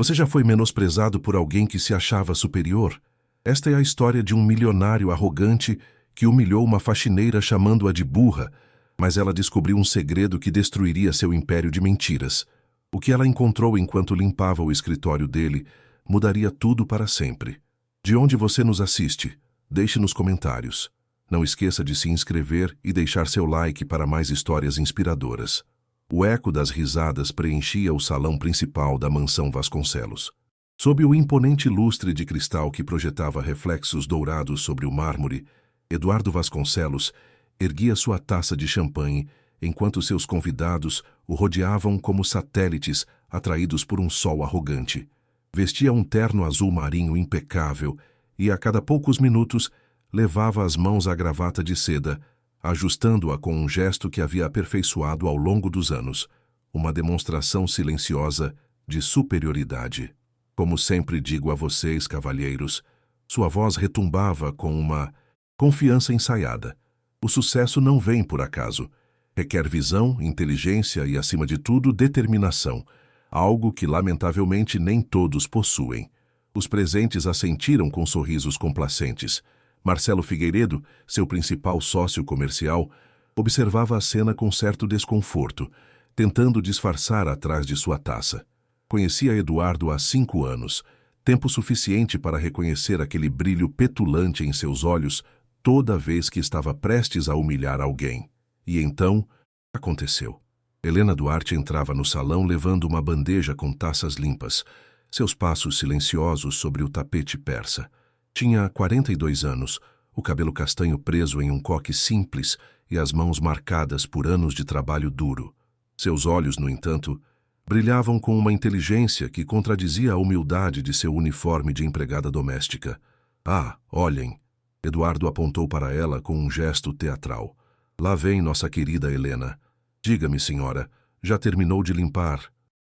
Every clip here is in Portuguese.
Você já foi menosprezado por alguém que se achava superior? Esta é a história de um milionário arrogante que humilhou uma faxineira chamando-a de burra, mas ela descobriu um segredo que destruiria seu império de mentiras. O que ela encontrou enquanto limpava o escritório dele mudaria tudo para sempre. De onde você nos assiste? Deixe nos comentários. Não esqueça de se inscrever e deixar seu like para mais histórias inspiradoras. O eco das risadas preenchia o salão principal da mansão Vasconcelos. Sob o imponente lustre de cristal que projetava reflexos dourados sobre o mármore, Eduardo Vasconcelos erguia sua taça de champanhe enquanto seus convidados o rodeavam como satélites atraídos por um sol arrogante. Vestia um terno azul marinho impecável e, a cada poucos minutos, levava as mãos à gravata de seda, ajustando-a com um gesto que havia aperfeiçoado ao longo dos anos, uma demonstração silenciosa de superioridade. Como sempre digo a vocês, cavalheiros, sua voz retumbava com uma confiança ensaiada. O sucesso não vem por acaso. Requer visão, inteligência e, acima de tudo, determinação, algo que, lamentavelmente, nem todos possuem. Os presentes assentiram com sorrisos complacentes. Marcelo Figueiredo, seu principal sócio comercial, observava a cena com certo desconforto, tentando disfarçar atrás de sua taça. Conhecia Eduardo há 5 anos, tempo suficiente para reconhecer aquele brilho petulante em seus olhos toda vez que estava prestes a humilhar alguém. E então, aconteceu. Helena Duarte entrava no salão levando uma bandeja com taças limpas, seus passos silenciosos sobre o tapete persa. Tinha 42 anos, o cabelo castanho preso em um coque simples e as mãos marcadas por anos de trabalho duro. Seus olhos, no entanto, brilhavam com uma inteligência que contradizia a humildade de seu uniforme de empregada doméstica. Ah, olhem! Eduardo apontou para ela com um gesto teatral. Lá vem nossa querida Helena. Diga-me, senhora, já terminou de limpar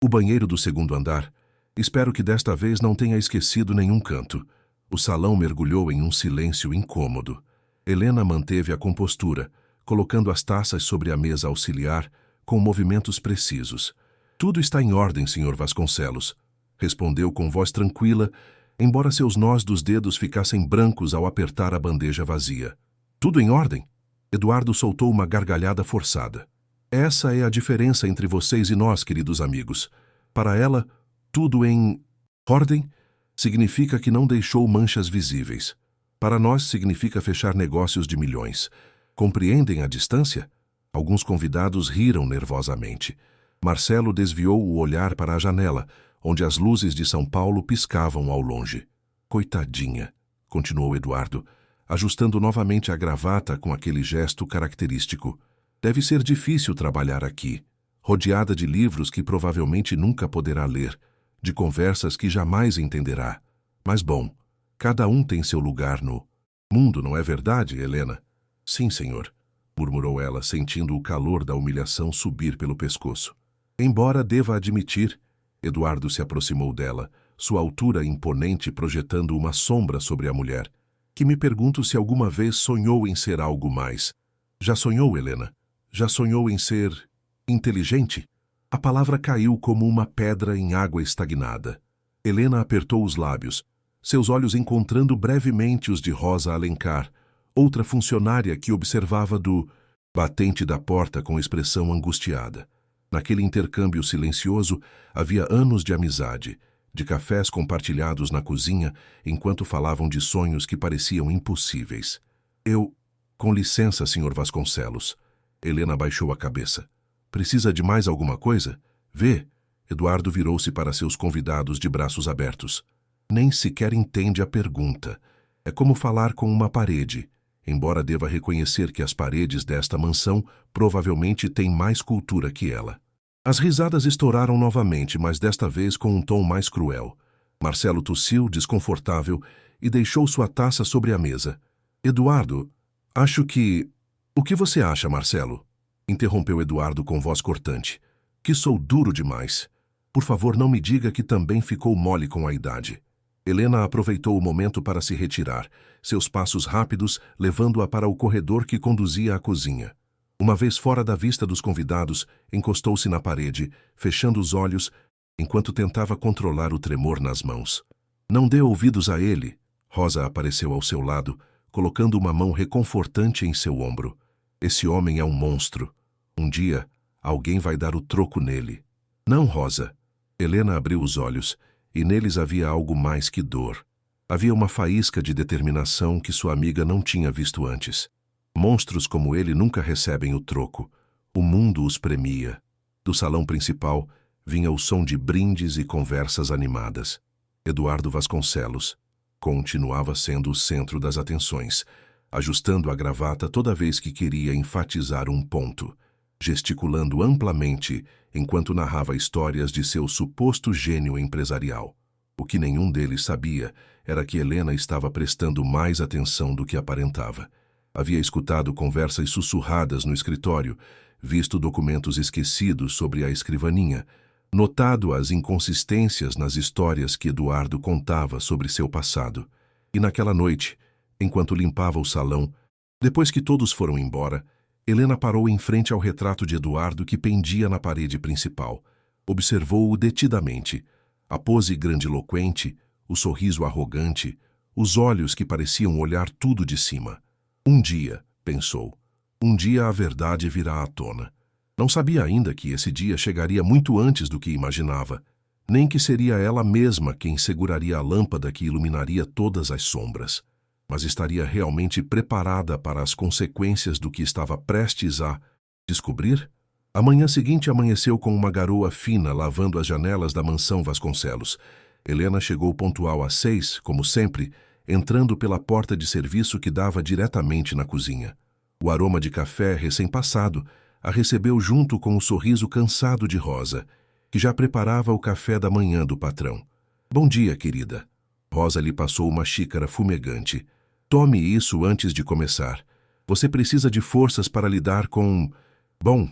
o banheiro do 2º andar? Espero que desta vez não tenha esquecido nenhum canto. O salão mergulhou em um silêncio incômodo. Helena manteve a compostura, colocando as taças sobre a mesa auxiliar com movimentos precisos. Tudo está em ordem, Sr. Vasconcelos, respondeu com voz tranquila, embora seus nós dos dedos ficassem brancos ao apertar a bandeja vazia. Tudo em ordem? Eduardo soltou uma gargalhada forçada. Essa é a diferença entre vocês e nós, queridos amigos. Para ela, tudo em ordem significa que não deixou manchas visíveis. Para nós, significa fechar negócios de milhões. Compreendem a distância? Alguns convidados riram nervosamente. Marcelo desviou o olhar para a janela, onde as luzes de São Paulo piscavam ao longe. Coitadinha, continuou Eduardo, ajustando novamente a gravata com aquele gesto característico. Deve ser difícil trabalhar aqui, rodeada de livros que provavelmente nunca poderá ler, de conversas que jamais entenderá. Mas bom, cada um tem seu lugar no mundo, não é verdade, Helena? Sim, senhor, murmurou ela, sentindo o calor da humilhação subir pelo pescoço. Embora deva admitir, Eduardo se aproximou dela, sua altura imponente projetando uma sombra sobre a mulher, que me pergunto se alguma vez sonhou em ser algo mais. Já sonhou, Helena? Já sonhou em ser inteligente? A palavra caiu como uma pedra em água estagnada. Helena apertou os lábios, seus olhos encontrando brevemente os de Rosa Alencar, outra funcionária que observava do batente da porta com expressão angustiada. Naquele intercâmbio silencioso havia anos de amizade, de cafés compartilhados na cozinha enquanto falavam de sonhos que pareciam impossíveis. Com licença, Sr. Vasconcelos. Helena baixou a cabeça. Precisa de mais alguma coisa? Vê. Eduardo virou-se para seus convidados de braços abertos. Nem sequer entende a pergunta. É como falar com uma parede, embora deva reconhecer que as paredes desta mansão provavelmente têm mais cultura que ela. As risadas estouraram novamente, mas desta vez com um tom mais cruel. Marcelo tossiu, desconfortável, e deixou sua taça sobre a mesa. Eduardo, acho que... O que você acha, Marcelo? Interrompeu Eduardo com voz cortante. Que sou duro demais. Por favor, não me diga que também ficou mole com a idade. Helena aproveitou o momento para se retirar, seus passos rápidos levando-a para o corredor que conduzia à cozinha. Uma vez fora da vista dos convidados, encostou-se na parede, fechando os olhos enquanto tentava controlar o tremor nas mãos. Não dê ouvidos a ele. Rosa apareceu ao seu lado, colocando uma mão reconfortante em seu ombro. Esse homem é um monstro. Um dia, alguém vai dar o troco nele. Não, Rosa. Helena abriu os olhos, e neles havia algo mais que dor. Havia uma faísca de determinação que sua amiga não tinha visto antes. Monstros como ele nunca recebem o troco. O mundo os premia. Do salão principal vinha o som de brindes e conversas animadas. Eduardo Vasconcelos continuava sendo o centro das atenções, ajustando a gravata toda vez que queria enfatizar um ponto, gesticulando amplamente enquanto narrava histórias de seu suposto gênio empresarial. O que nenhum deles sabia era que Helena estava prestando mais atenção do que aparentava. Havia escutado conversas sussurradas no escritório, visto documentos esquecidos sobre a escrivaninha, notado as inconsistências nas histórias que Eduardo contava sobre seu passado. E naquela noite, enquanto limpava o salão, depois que todos foram embora, Helena parou em frente ao retrato de Eduardo que pendia na parede principal. Observou-o detidamente. A pose grandiloquente, o sorriso arrogante, os olhos que pareciam olhar tudo de cima. Um dia, pensou, um dia a verdade virá à tona. Não sabia ainda que esse dia chegaria muito antes do que imaginava, nem que seria ela mesma quem seguraria a lâmpada que iluminaria todas as sombras. Mas estaria realmente preparada para as consequências do que estava prestes a descobrir? A manhã seguinte amanheceu com uma garoa fina lavando as janelas da mansão Vasconcelos. Helena chegou pontual às 6, como sempre, entrando pela porta de serviço que dava diretamente na cozinha. O aroma de café recém-passado a recebeu junto com o sorriso cansado de Rosa, que já preparava o café da manhã do patrão. Bom dia, querida. Rosa lhe passou uma xícara fumegante. Tome isso antes de começar. Você precisa de forças para lidar com... Bom,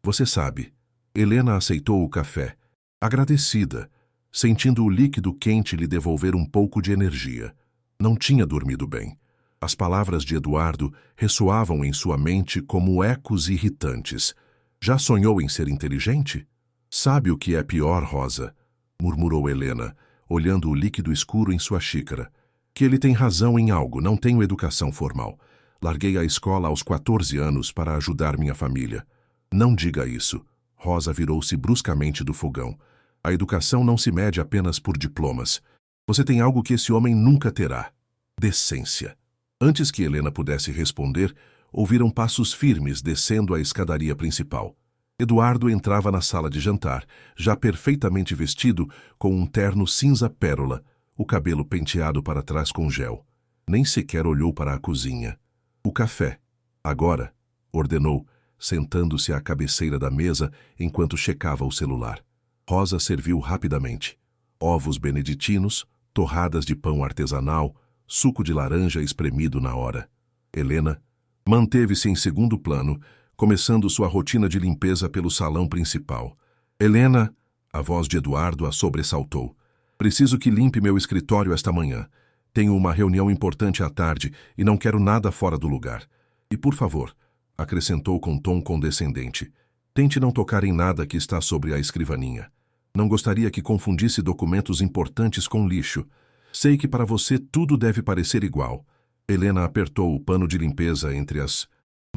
você sabe. Helena aceitou o café, agradecida, sentindo o líquido quente lhe devolver um pouco de energia. Não tinha dormido bem. As palavras de Eduardo ressoavam em sua mente como ecos irritantes. Já sonhou em ser inteligente? Sabe o que é pior, Rosa? Murmurou Helena, olhando o líquido escuro em sua xícara. Que ele tem razão em algo, não tenho educação formal. Larguei a escola aos 14 anos para ajudar minha família. Não diga isso. Rosa virou-se bruscamente do fogão. A educação não se mede apenas por diplomas. Você tem algo que esse homem nunca terá. Decência. Antes que Helena pudesse responder, ouviram passos firmes descendo a escadaria principal. Eduardo entrava na sala de jantar, já perfeitamente vestido, com um terno cinza pérola, o cabelo penteado para trás com gel. Nem sequer olhou para a cozinha. O café. Agora, ordenou, sentando-se à cabeceira da mesa enquanto checava o celular. Rosa serviu rapidamente. Ovos beneditinos, torradas de pão artesanal, suco de laranja espremido na hora. Helena manteve-se em segundo plano, começando sua rotina de limpeza pelo salão principal. Helena, a voz de Eduardo a sobressaltou. Preciso que limpe meu escritório esta manhã. Tenho uma reunião importante à tarde e não quero nada fora do lugar. E por favor, acrescentou com tom condescendente, tente não tocar em nada que está sobre a escrivaninha. Não gostaria que confundisse documentos importantes com lixo. Sei que para você tudo deve parecer igual. Helena apertou o pano de limpeza entre as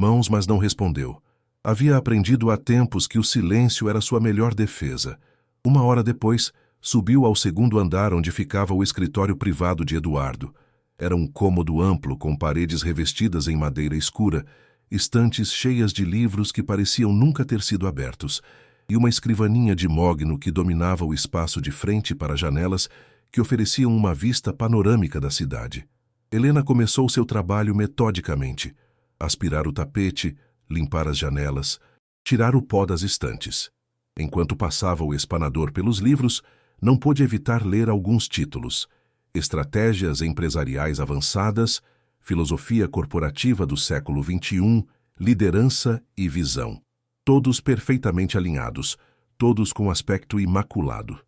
mãos, mas não respondeu. Havia aprendido há tempos que o silêncio era sua melhor defesa. Uma hora depois, subiu ao segundo andar onde ficava o escritório privado de Eduardo. Era um cômodo amplo com paredes revestidas em madeira escura, estantes cheias de livros que pareciam nunca ter sido abertos, e uma escrivaninha de mogno que dominava o espaço de frente para janelas que ofereciam uma vista panorâmica da cidade. Helena começou seu trabalho metodicamente. Aspirar o tapete, limpar as janelas, tirar o pó das estantes. Enquanto passava o espanador pelos livros, não pôde evitar ler alguns títulos. Estratégias empresariais avançadas, Filosofia corporativa do século XXI, Liderança e Visão. Todos perfeitamente alinhados, todos com aspecto imaculado.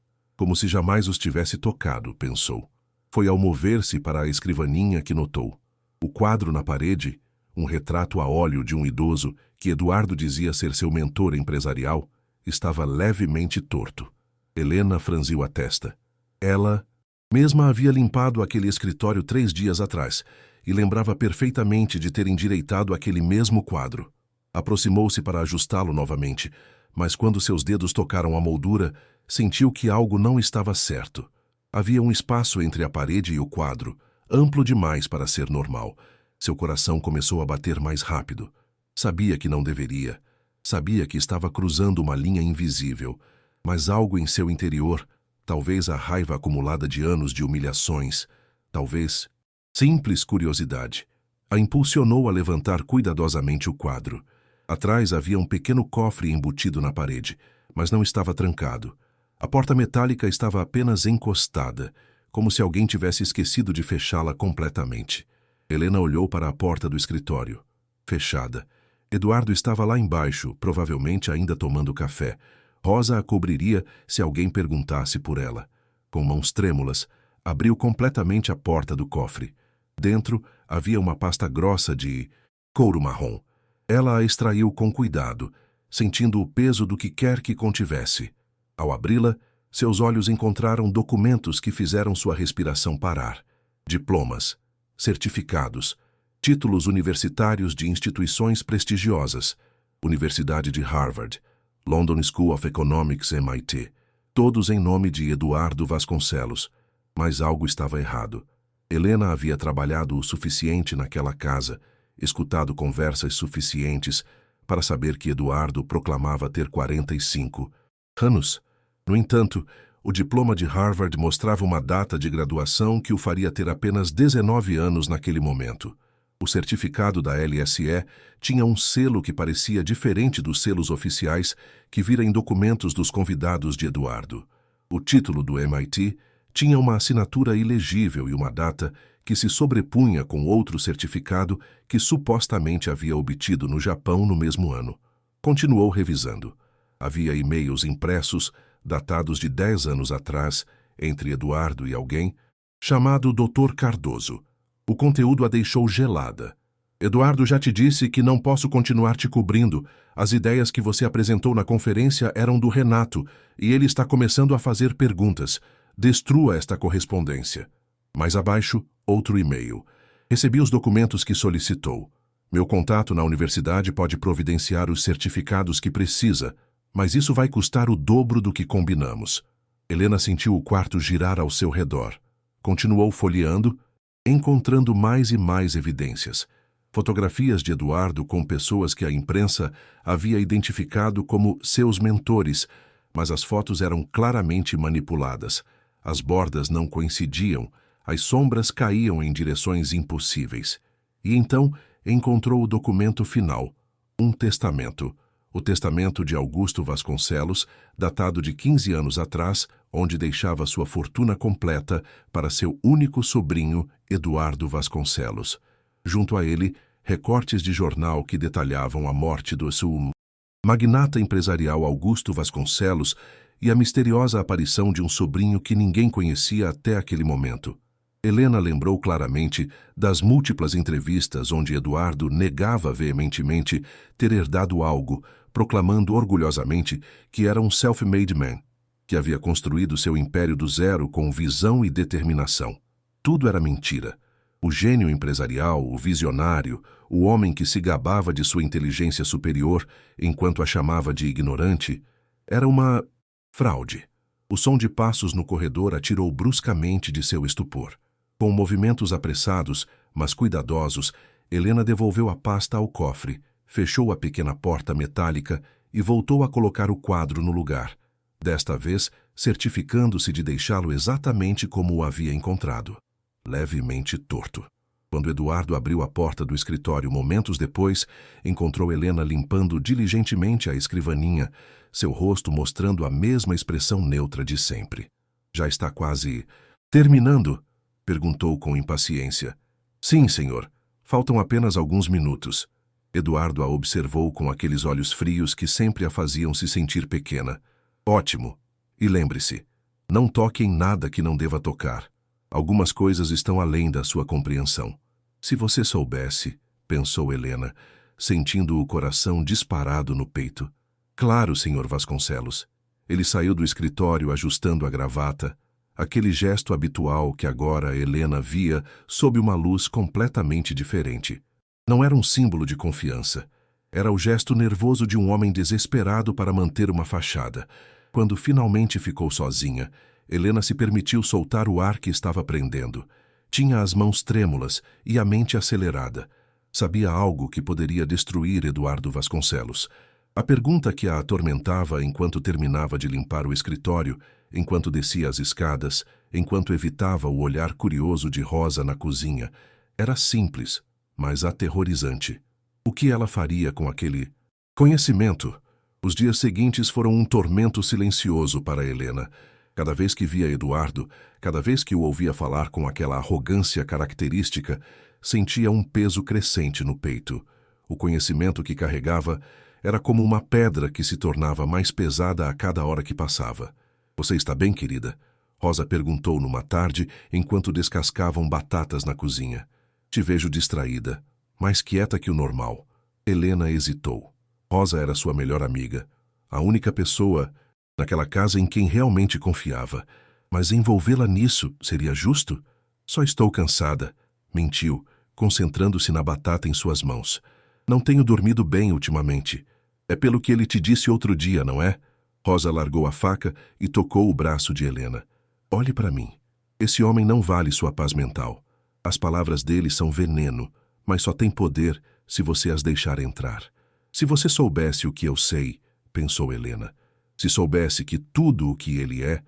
Como se jamais os tivesse tocado, pensou. Foi ao mover-se para a escrivaninha que notou. O quadro na parede, um retrato a óleo de um idoso que Eduardo dizia ser seu mentor empresarial, estava levemente torto. Helena franziu a testa. Ela mesma havia limpado aquele escritório 3 dias atrás e lembrava perfeitamente de ter endireitado aquele mesmo quadro. Aproximou-se para ajustá-lo novamente, mas quando seus dedos tocaram a moldura, sentiu que algo não estava certo. Havia um espaço entre a parede e o quadro, amplo demais para ser normal. Seu coração começou a bater mais rápido. Sabia que não deveria. Sabia que estava cruzando uma linha invisível, mas algo em seu interior, talvez a raiva acumulada de anos de humilhações, talvez simples curiosidade, a impulsionou a levantar cuidadosamente o quadro. Atrás havia um pequeno cofre embutido na parede, mas não estava trancado. A porta metálica estava apenas encostada, como se alguém tivesse esquecido de fechá-la completamente. Helena olhou para a porta do escritório. Fechada. Eduardo estava lá embaixo, provavelmente ainda tomando café. Rosa a cobriria se alguém perguntasse por ela. Com mãos trêmulas, abriu completamente a porta do cofre. Dentro havia uma pasta grossa de couro marrom. Ela a extraiu com cuidado, sentindo o peso do que quer que contivesse. Ao abri-la, seus olhos encontraram documentos que fizeram sua respiração parar. Diplomas, certificados, títulos universitários de instituições prestigiosas, Universidade de Harvard, London School of Economics, MIT, todos em nome de Eduardo Vasconcelos. Mas algo estava errado. Helena havia trabalhado o suficiente naquela casa, escutado conversas suficientes para saber que Eduardo proclamava ter 45 anos. No entanto, o diploma de Harvard mostrava uma data de graduação que o faria ter apenas 19 anos naquele momento. O certificado da LSE tinha um selo que parecia diferente dos selos oficiais que vira em documentos dos convidados de Eduardo. O título do MIT tinha uma assinatura ilegível e uma data que se sobrepunha com outro certificado que supostamente havia obtido no Japão no mesmo ano. Continuou revisando. Havia e-mails impressos, datados de 10 anos atrás, entre Eduardo e alguém, chamado Dr. Cardoso. O conteúdo a deixou gelada. Eduardo já te disse que não posso continuar te cobrindo. As ideias que você apresentou na conferência eram do Renato, e ele está começando a fazer perguntas. Destrua esta correspondência. Mais abaixo, outro e-mail. Recebi os documentos que solicitou. Meu contato na universidade pode providenciar os certificados que precisa, mas isso vai custar o dobro do que combinamos. Helena sentiu o quarto girar ao seu redor. Continuou folheando, encontrando mais e mais evidências. Fotografias de Eduardo com pessoas que a imprensa havia identificado como seus mentores, mas as fotos eram claramente manipuladas. As bordas não coincidiam, as sombras caíam em direções impossíveis. E então encontrou o documento final, um testamento. O testamento de Augusto Vasconcelos, datado de 15 anos atrás, onde deixava sua fortuna completa para seu único sobrinho, Eduardo Vasconcelos. Junto a ele, recortes de jornal que detalhavam a morte do magnata empresarial Augusto Vasconcelos e a misteriosa aparição de um sobrinho que ninguém conhecia até aquele momento. Helena lembrou claramente das múltiplas entrevistas onde Eduardo negava veementemente ter herdado algo, proclamando orgulhosamente que era um self-made man, que havia construído seu império do zero com visão e determinação. Tudo era mentira. O gênio empresarial, o visionário, o homem que se gabava de sua inteligência superior enquanto a chamava de ignorante, era uma fraude. O som de passos no corredor a tirou bruscamente de seu estupor. Com movimentos apressados, mas cuidadosos, Helena devolveu a pasta ao cofre, fechou a pequena porta metálica e voltou a colocar o quadro no lugar, desta vez certificando-se de deixá-lo exatamente como o havia encontrado, levemente torto. Quando Eduardo abriu a porta do escritório momentos depois, encontrou Helena limpando diligentemente a escrivaninha, seu rosto mostrando a mesma expressão neutra de sempre. Já está quase terminando? Perguntou com impaciência. Sim, senhor. Faltam apenas alguns minutos. Eduardo a observou com aqueles olhos frios que sempre a faziam se sentir pequena. Ótimo. E lembre-se, não toque em nada que não deva tocar. Algumas coisas estão além da sua compreensão. Se você soubesse, pensou Helena, sentindo o coração disparado no peito. Claro, senhor Vasconcelos. Ele saiu do escritório ajustando a gravata, aquele gesto habitual que agora Helena via sob uma luz completamente diferente. Não era um símbolo de confiança. Era o gesto nervoso de um homem desesperado para manter uma fachada. Quando finalmente ficou sozinha, Helena se permitiu soltar o ar que estava prendendo. Tinha as mãos trêmulas e a mente acelerada. Sabia algo que poderia destruir Eduardo Vasconcelos. A pergunta que a atormentava enquanto terminava de limpar o escritório, enquanto descia as escadas, enquanto evitava o olhar curioso de Rosa na cozinha, era simples, mas aterrorizante. O que ela faria com aquele conhecimento? Os dias seguintes foram um tormento silencioso para Helena. Cada vez que via Eduardo, cada vez que o ouvia falar com aquela arrogância característica, sentia um peso crescente no peito. O conhecimento que carregava era como uma pedra que se tornava mais pesada a cada hora que passava. "Você está bem, querida?" Rosa perguntou numa tarde, enquanto descascavam batatas na cozinha. "Te vejo distraída, mais quieta que o normal." Helena hesitou. Rosa era sua melhor amiga, a única pessoa naquela casa em quem realmente confiava. Mas envolvê-la nisso seria justo? "Só estou cansada", mentiu, concentrando-se na batata em suas mãos. "Não tenho dormido bem ultimamente. É pelo que ele te disse outro dia, não é?" Rosa largou a faca e tocou o braço de Helena. "Olhe para mim. Esse homem não vale sua paz mental. As palavras dele são veneno, mas só tem poder se você as deixar entrar. Se você soubesse o que eu sei", pensou Helena. "Se soubesse que tudo o que ele é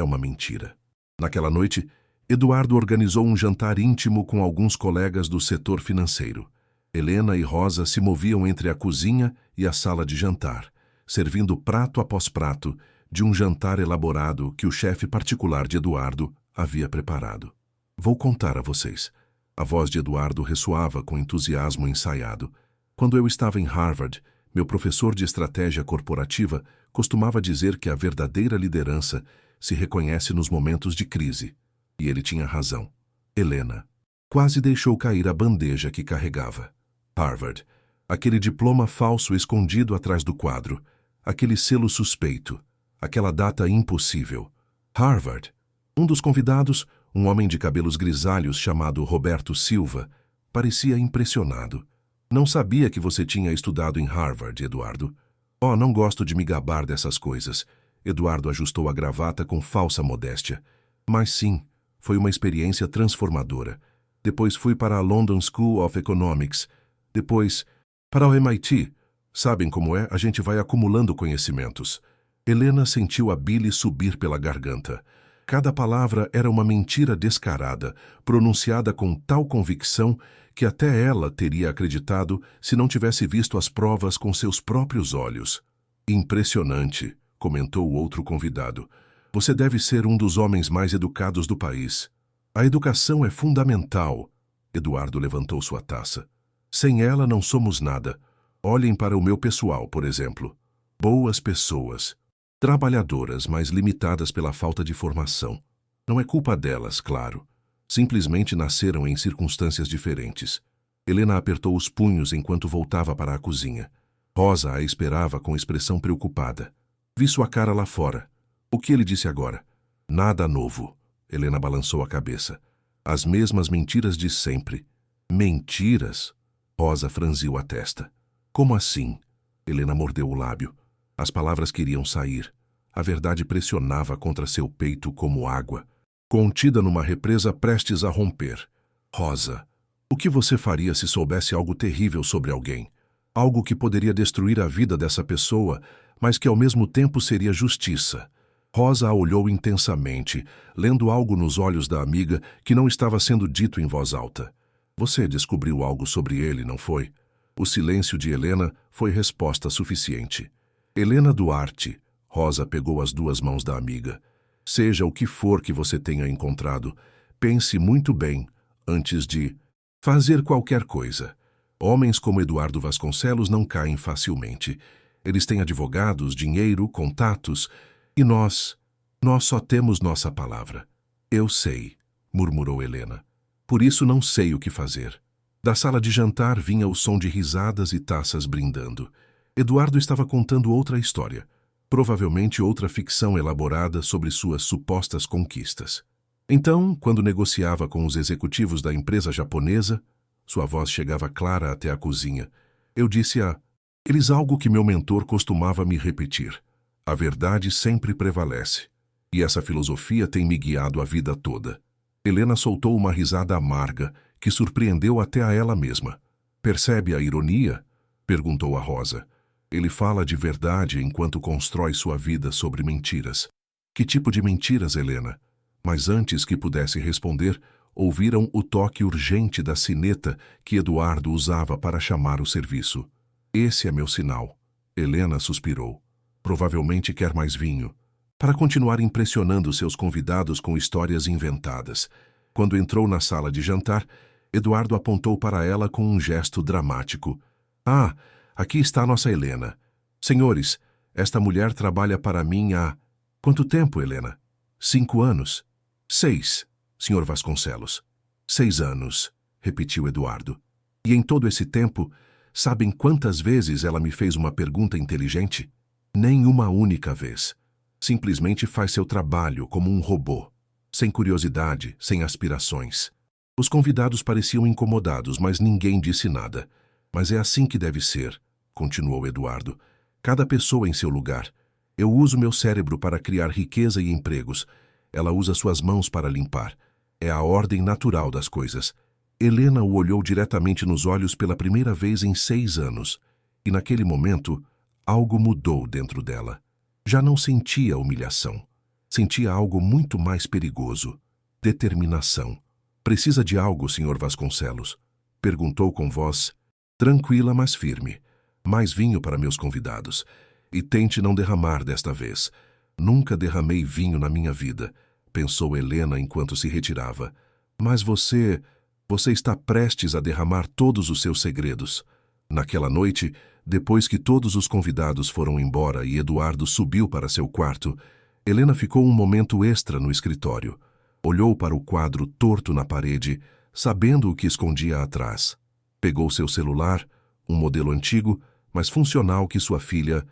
uma mentira." Naquela noite, Eduardo organizou um jantar íntimo com alguns colegas do setor financeiro. Helena e Rosa se moviam entre a cozinha e a sala de jantar, servindo prato após prato de um jantar elaborado que o chefe particular de Eduardo havia preparado. "Vou contar a vocês." A voz de Eduardo ressoava com entusiasmo ensaiado. "Quando eu estava em Harvard, meu professor de estratégia corporativa costumava dizer que a verdadeira liderança se reconhece nos momentos de crise. E ele tinha razão." Helena quase deixou cair a bandeja que carregava. Harvard. Aquele diploma falso escondido atrás do quadro. Aquele selo suspeito. Aquela data impossível. Harvard. Um dos convidados, um homem de cabelos grisalhos chamado Roberto Silva, parecia impressionado. "Não sabia que você tinha estudado em Harvard, Eduardo." "Oh, não gosto de me gabar dessas coisas." Eduardo ajustou a gravata com falsa modéstia. "Mas sim, foi uma experiência transformadora. Depois fui para a London School of Economics. Depois, para o MIT. Sabem como é? A gente vai acumulando conhecimentos." Helena sentiu a bile subir pela garganta. Cada palavra era uma mentira descarada, pronunciada com tal convicção que até ela teria acreditado se não tivesse visto as provas com seus próprios olhos. "Impressionante", comentou o outro convidado. "Você deve ser um dos homens mais educados do país." "A educação é fundamental." Eduardo levantou sua taça. "Sem ela não somos nada. Olhem para o meu pessoal, por exemplo. Boas pessoas. Trabalhadoras, mas limitadas pela falta de formação. Não é culpa delas, claro. Simplesmente nasceram em circunstâncias diferentes." Helena apertou os punhos enquanto voltava para a cozinha. Rosa a esperava com expressão preocupada. "Vi sua cara lá fora. O que ele disse agora?" "Nada novo." Helena balançou a cabeça. "As mesmas mentiras de sempre." "Mentiras?" Rosa franziu a testa. "Como assim?" Helena mordeu o lábio. As palavras queriam sair. A verdade pressionava contra seu peito como água, contida numa represa prestes a romper. "Rosa, o que você faria se soubesse algo terrível sobre alguém? Algo que poderia destruir a vida dessa pessoa, mas que ao mesmo tempo seria justiça." Rosa a olhou intensamente, lendo algo nos olhos da amiga que não estava sendo dito em voz alta. "Você descobriu algo sobre ele, não foi?" O silêncio de Helena foi resposta suficiente. "Helena Duarte." Rosa pegou as duas mãos da amiga. "Seja o que for que você tenha encontrado, pense muito bem antes de fazer qualquer coisa. Homens como Eduardo Vasconcelos não caem facilmente. Eles têm advogados, dinheiro, contatos, e nós só temos nossa palavra." "Eu sei", murmurou Helena. "Por isso não sei o que fazer." Da sala de jantar vinha o som de risadas e taças brindando. Eduardo estava contando outra história. provavelmente outra ficção elaborada sobre suas supostas conquistas. Então, quando negociava com os executivos da empresa japonesa, sua voz chegava clara até a cozinha. Eu disse a eles algo que meu mentor costumava me repetir: a verdade sempre prevalece. E essa filosofia tem me guiado a vida toda. Helena soltou uma risada amarga que surpreendeu até a ela mesma. Percebe a ironia? Perguntou a Rosa. Ele fala de verdade enquanto constrói sua vida sobre mentiras. Que tipo de mentiras, Helena? Mas antes que pudesse responder, ouviram o toque urgente da sineta que Eduardo usava para chamar o serviço. Esse é meu sinal. Helena suspirou. Provavelmente quer mais vinho. Para continuar impressionando seus convidados com histórias inventadas. Quando entrou na sala de jantar, Eduardo apontou para ela com um gesto dramático. Ah, aqui está nossa Helena. Senhores, esta mulher trabalha para mim há... Quanto tempo, Helena? 5 anos. 6, Sr. Vasconcelos. 6 anos, repetiu Eduardo. E em todo esse tempo, sabem quantas vezes ela me fez uma pergunta inteligente? Nem uma única vez. Simplesmente faz seu trabalho como um robô, sem curiosidade, sem aspirações. Os convidados pareciam incomodados, mas ninguém disse nada. Mas é assim que deve ser, continuou Eduardo. Cada pessoa em seu lugar. Eu uso meu cérebro para criar riqueza e empregos. Ela usa suas mãos para limpar. É a ordem natural das coisas. Helena o olhou diretamente nos olhos pela primeira vez em 6 anos. E naquele momento, algo mudou dentro dela. Já não sentia humilhação. Sentia algo muito mais perigoso. Determinação. Precisa de algo, Sr. Vasconcelos? Perguntou com voz tranquila, mas firme. Mais vinho para meus convidados. E tente não derramar desta vez. Nunca derramei vinho na minha vida, pensou Helena enquanto se retirava. Mas você está prestes a derramar todos os seus segredos. Naquela noite, depois que todos os convidados foram embora e Eduardo subiu para seu quarto, Helena ficou um momento extra no escritório. Olhou para o quadro torto na parede, sabendo o que escondia atrás. Pegou seu celular, um modelo antigo, mas funcional que sua filha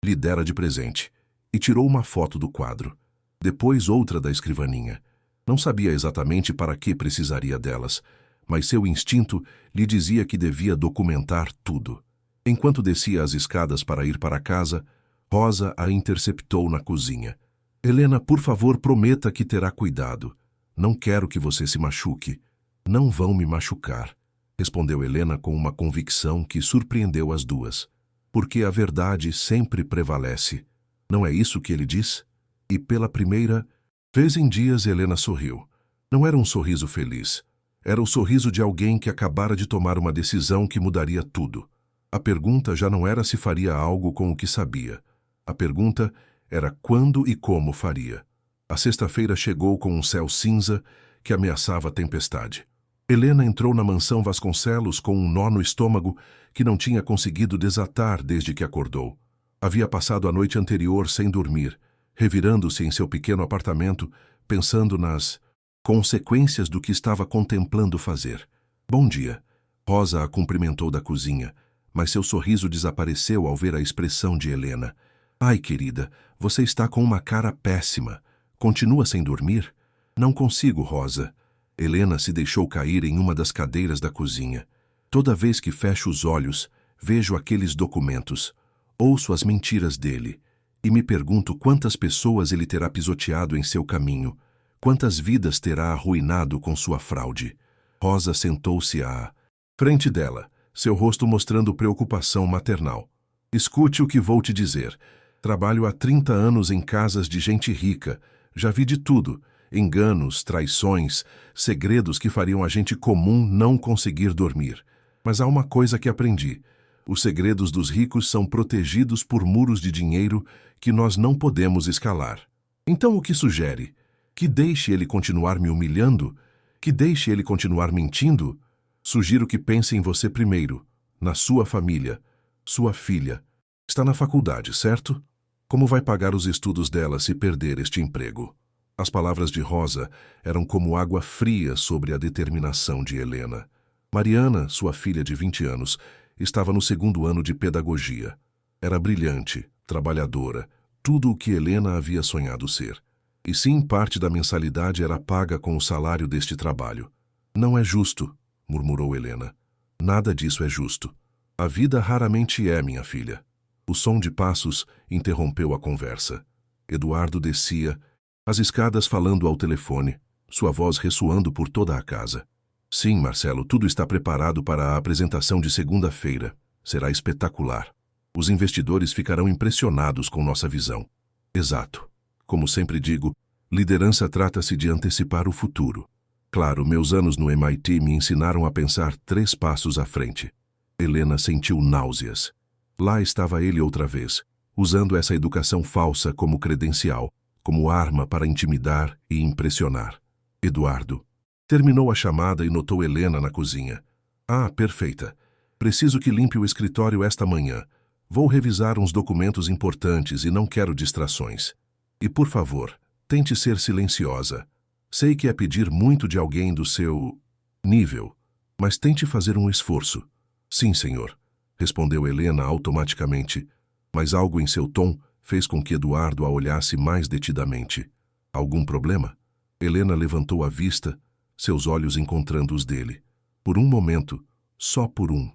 lhe dera de presente, e tirou uma foto do quadro. Depois outra da escrivaninha. Não sabia exatamente para que precisaria delas, mas seu instinto lhe dizia que devia documentar tudo. Enquanto descia as escadas para ir para casa, Rosa a interceptou na cozinha. Helena, por favor, prometa que terá cuidado. Não quero que você se machuque. Não vão me machucar, respondeu Helena com uma convicção que surpreendeu as duas. Porque a verdade sempre prevalece. Não é isso que ele diz? E pela primeira vez em dias Helena sorriu. Não era um sorriso feliz. Era o sorriso de alguém que acabara de tomar uma decisão que mudaria tudo. A pergunta já não era se faria algo com o que sabia. A pergunta era quando e como faria. A sexta-feira chegou com um céu cinza que ameaçava a tempestade. Helena entrou na mansão Vasconcelos com um nó no estômago que não tinha conseguido desatar desde que acordou. Havia passado a noite anterior sem dormir, revirando-se em seu pequeno apartamento, pensando nas consequências do que estava contemplando fazer. Bom dia. Rosa a cumprimentou da cozinha, mas seu sorriso desapareceu ao ver a expressão de Helena. Ai, querida, você está com uma cara péssima. Continua sem dormir? Não consigo, Rosa. Helena se deixou cair em uma das cadeiras da cozinha. Toda vez que fecho os olhos, vejo aqueles documentos. Ouço as mentiras dele e me pergunto quantas pessoas ele terá pisoteado em seu caminho, quantas vidas terá arruinado com sua fraude. Rosa sentou-se à frente dela, seu rosto mostrando preocupação maternal. Escute o que vou te dizer. Trabalho há 30 anos em casas de gente rica. Já vi de tudo. Enganos, traições, segredos que fariam a gente comum não conseguir dormir. Mas há uma coisa que aprendi. Os segredos dos ricos são protegidos por muros de dinheiro que nós não podemos escalar. Então o que sugere? Que deixe ele continuar me humilhando? Que deixe ele continuar mentindo? Sugiro que pense em você primeiro, na sua família. Sua filha está na faculdade, certo? Como vai pagar os estudos dela se perder este emprego? As palavras de Rosa eram como água fria sobre a determinação de Helena. Mariana, sua filha de 20 anos, estava no 2º ano de pedagogia. Era brilhante, trabalhadora, tudo o que Helena havia sonhado ser. E sim, parte da mensalidade era paga com o salário deste trabalho. Não é justo, murmurou Helena. Nada disso é justo. A vida raramente é, minha filha. O som de passos interrompeu a conversa. Eduardo descia, as escadas falando ao telefone, sua voz ressoando por toda a casa. Sim, Marcelo, tudo está preparado para a apresentação de segunda-feira. Será espetacular. Os investidores ficarão impressionados com nossa visão. Exato. Como sempre digo, liderança trata-se de antecipar o futuro. Claro, meus anos no MIT me ensinaram a pensar 3 passos à frente. Helena sentiu náuseas. Lá estava ele outra vez, usando essa educação falsa como credencial, como arma para intimidar e impressionar. Eduardo. Terminou a chamada e notou Helena na cozinha. Ah, perfeita. Preciso que limpe o escritório esta manhã. Vou revisar uns documentos importantes e não quero distrações. E, por favor, tente ser silenciosa. Sei que é pedir muito de alguém do seu nível, mas tente fazer um esforço. Sim, senhor, respondeu Helena automaticamente, mas algo em seu tom fez com que Eduardo a olhasse mais detidamente. Algum problema? Helena levantou a vista, seus olhos encontrando os dele. Por um momento, só por um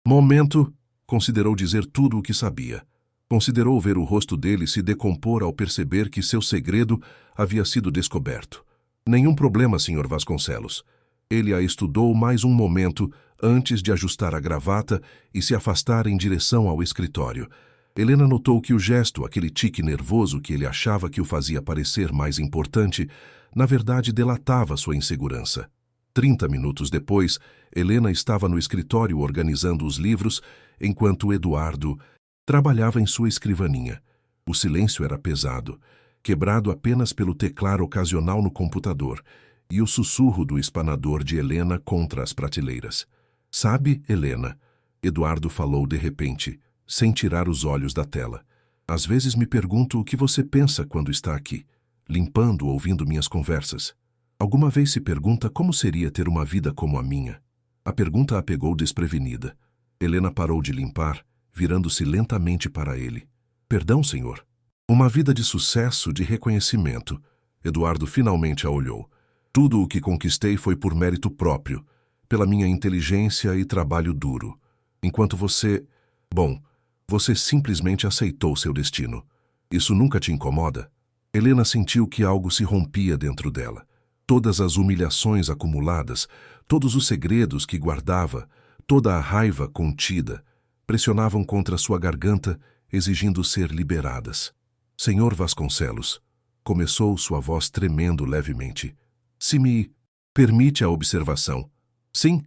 momento, considerou dizer tudo o que sabia. Considerou ver o rosto dele se decompor ao perceber que seu segredo havia sido descoberto. Nenhum problema, Sr. Vasconcelos. Ele a estudou mais um momento antes de ajustar a gravata e se afastar em direção ao escritório. Helena notou que o gesto, aquele tique nervoso que ele achava que o fazia parecer mais importante, na verdade delatava sua insegurança. 30 minutos depois, Helena estava no escritório organizando os livros, enquanto Eduardo trabalhava em sua escrivaninha. O silêncio era pesado, quebrado apenas pelo teclar ocasional no computador e o sussurro do espanador de Helena contra as prateleiras. Sabe, Helena, Eduardo falou de repente, sem tirar os olhos da tela. Às vezes me pergunto o que você pensa quando está aqui, limpando ou ouvindo minhas conversas. Alguma vez se pergunta como seria ter uma vida como a minha? A pergunta a pegou desprevenida. Helena parou de limpar, virando-se lentamente para ele. Perdão, senhor. Uma vida de sucesso, de reconhecimento. Eduardo finalmente a olhou. Tudo o que conquistei foi por mérito próprio, pela minha inteligência e trabalho duro. Enquanto você... Bom, você simplesmente aceitou seu destino. Isso nunca te incomoda? Helena sentiu que algo se rompia dentro dela. Todas as humilhações acumuladas, todos os segredos que guardava, toda a raiva contida, pressionavam contra sua garganta, exigindo ser liberadas. Senhor Vasconcelos, começou sua voz tremendo levemente. Se me permite a observação. Sim,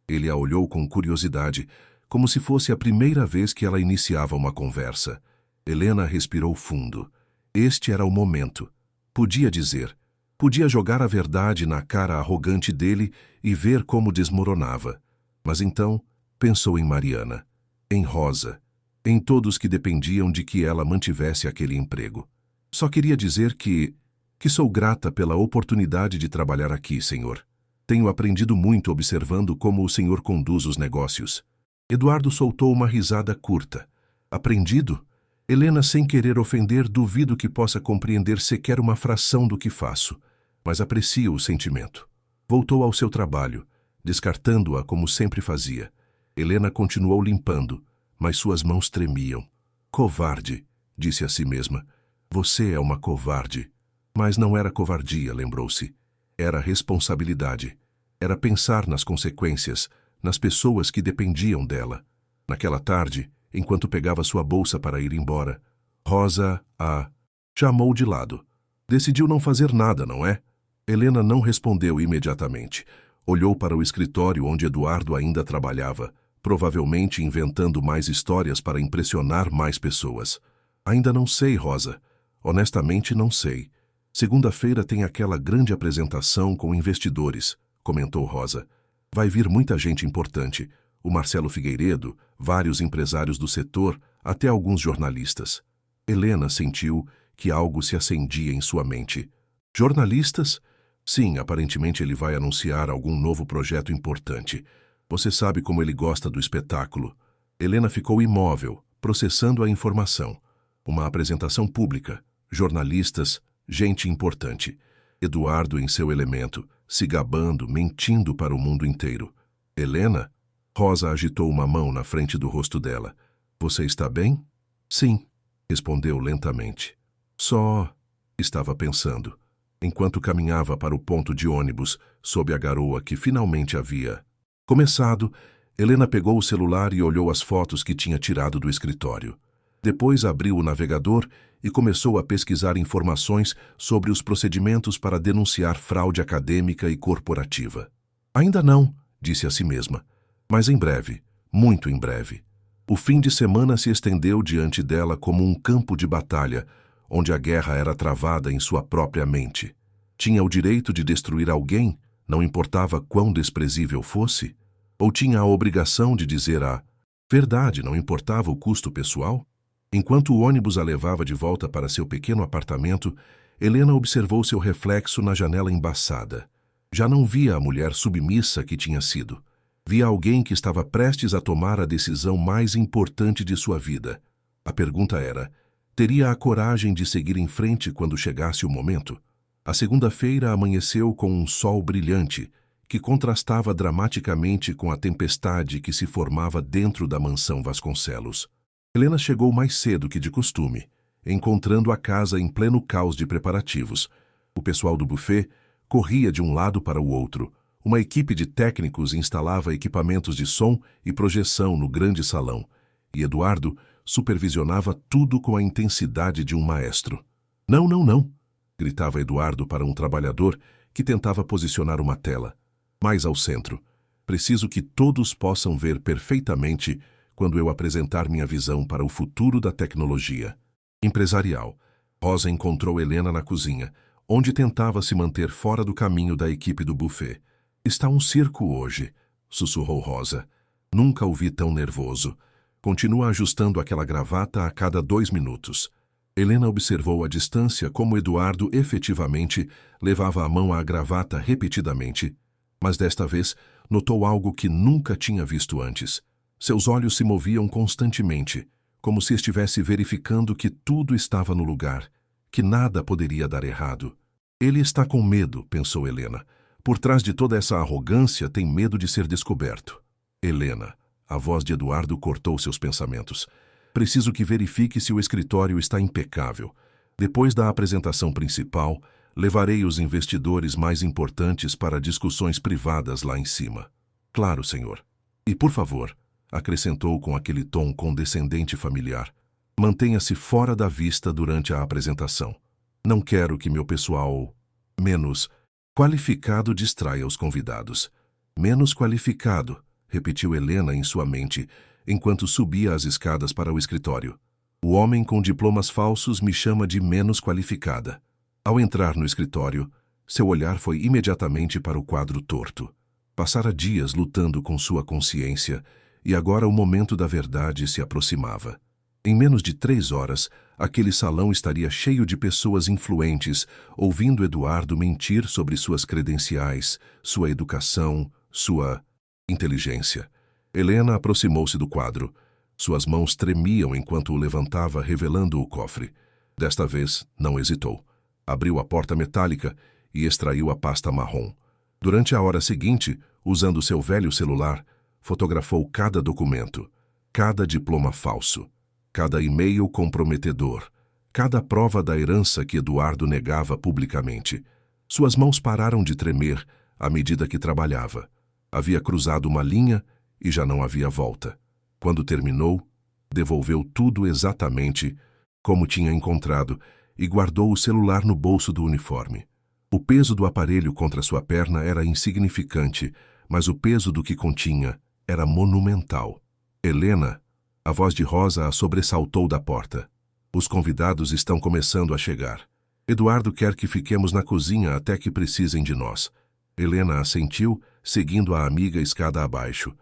ele a olhou com curiosidade, como se fosse a primeira vez que ela iniciava uma conversa. Helena respirou fundo. Este era o momento. Podia dizer, podia jogar a verdade na cara arrogante dele e ver como desmoronava. Mas então pensou em Mariana, em Rosa, em todos que dependiam de que ela mantivesse aquele emprego. Só queria dizer que sou grata pela oportunidade de trabalhar aqui, senhor. Tenho aprendido muito observando como o senhor conduz os negócios. Eduardo soltou uma risada curta. Aprendido? Helena, sem querer ofender, duvido que possa compreender sequer uma fração do que faço, mas aprecio o sentimento. Voltou ao seu trabalho, descartando-a como sempre fazia. Helena continuou limpando, mas suas mãos tremiam. Covarde, disse a si mesma. Você é uma covarde. Mas não era covardia, lembrou-se. Era responsabilidade. Era pensar nas consequências, nas pessoas que dependiam dela. Naquela tarde, enquanto pegava sua bolsa para ir embora, Rosa a chamou de lado. Decidiu não fazer nada, não é? Helena não respondeu imediatamente. Olhou para o escritório onde Eduardo ainda trabalhava, provavelmente inventando mais histórias para impressionar mais pessoas. Ainda não sei, Rosa. Honestamente, não sei. Segunda-feira tem aquela grande apresentação com investidores, comentou Rosa. Vai vir muita gente importante. O Marcelo Figueiredo, vários empresários do setor, até alguns jornalistas. Helena sentiu que algo se acendia em sua mente. Jornalistas? Sim, aparentemente ele vai anunciar algum novo projeto importante. Você sabe como ele gosta do espetáculo. Helena ficou imóvel, processando a informação. Uma apresentação pública, jornalistas, gente importante. Eduardo em seu elemento, se gabando, mentindo para o mundo inteiro. Helena? Rosa agitou uma mão na frente do rosto dela. Você está bem? Sim, respondeu lentamente. Só... estava pensando, enquanto caminhava para o ponto de ônibus, sob a garoa que finalmente havia começado. Helena pegou o celular e olhou as fotos que tinha tirado do escritório. Depois abriu o navegador e começou a pesquisar informações sobre os procedimentos para denunciar fraude acadêmica e corporativa. Ainda não, disse a si mesma, mas em breve, muito em breve. O fim de semana se estendeu diante dela como um campo de batalha, onde a guerra era travada em sua própria mente. Tinha o direito de destruir alguém, não importava quão desprezível fosse? Ou tinha a obrigação de dizer a verdade, não importava o custo pessoal? Enquanto o ônibus a levava de volta para seu pequeno apartamento, Helena observou seu reflexo na janela embaçada. Já não via a mulher submissa que tinha sido. Via alguém que estava prestes a tomar a decisão mais importante de sua vida. A pergunta era, teria a coragem de seguir em frente quando chegasse o momento? A segunda-feira amanheceu com um sol brilhante, que contrastava dramaticamente com a tempestade que se formava dentro da mansão Vasconcelos. Helena chegou mais cedo que de costume, encontrando a casa em pleno caos de preparativos. O pessoal do buffet corria de um lado para o outro. Uma equipe de técnicos instalava equipamentos de som e projeção no grande salão, e Eduardo supervisionava tudo com a intensidade de um maestro. Não, não, não, gritava Eduardo para um trabalhador que tentava posicionar uma tela. Mais ao centro. Preciso que todos possam ver perfeitamente quando eu apresentar minha visão para o futuro da tecnologia. Empresarial. Rosa encontrou Helena na cozinha, onde tentava se manter fora do caminho da equipe do buffet. Está um circo hoje, sussurrou Rosa. Nunca o vi tão nervoso. Continua ajustando aquela gravata a cada 2 minutos. Helena observou à distância como Eduardo efetivamente levava a mão à gravata repetidamente, mas desta vez notou algo que nunca tinha visto antes. Seus olhos se moviam constantemente, como se estivesse verificando que tudo estava no lugar, que nada poderia dar errado. Ele está com medo, pensou Helena. Por trás de toda essa arrogância tem medo de ser descoberto. Helena, a voz de Eduardo cortou seus pensamentos. Preciso que verifique se o escritório está impecável. Depois da apresentação principal, levarei os investidores mais importantes para discussões privadas lá em cima. Claro, senhor. E por favor, acrescentou com aquele tom condescendente e familiar, mantenha-se fora da vista durante a apresentação. Não quero que meu pessoal menos qualificado distraia os convidados. Menos qualificado, repetiu Helena em sua mente, enquanto subia as escadas para o escritório. O homem com diplomas falsos me chama de menos qualificada. Ao entrar no escritório, seu olhar foi imediatamente para o quadro torto. Passara dias lutando com sua consciência, e agora o momento da verdade se aproximava. Em menos de 3 horas, aquele salão estaria cheio de pessoas influentes, ouvindo Eduardo mentir sobre suas credenciais, sua educação, sua inteligência. Helena aproximou-se do quadro. Suas mãos tremiam enquanto o levantava, revelando o cofre. Desta vez, não hesitou. Abriu a porta metálica e extraiu a pasta marrom. Durante a hora seguinte, usando seu velho celular, fotografou cada documento, cada diploma falso, cada e-mail comprometedor, cada prova da herança que Eduardo negava publicamente. Suas mãos pararam de tremer à medida que trabalhava. Havia cruzado uma linha e já não havia volta. Quando terminou, devolveu tudo exatamente como tinha encontrado e guardou o celular no bolso do uniforme. O peso do aparelho contra sua perna era insignificante, mas o peso do que continha era monumental. Helena, a voz de Rosa a sobressaltou da porta. Os convidados estão começando a chegar. Eduardo quer que fiquemos na cozinha até que precisem de nós. Helena assentiu, seguindo a amiga escada abaixo.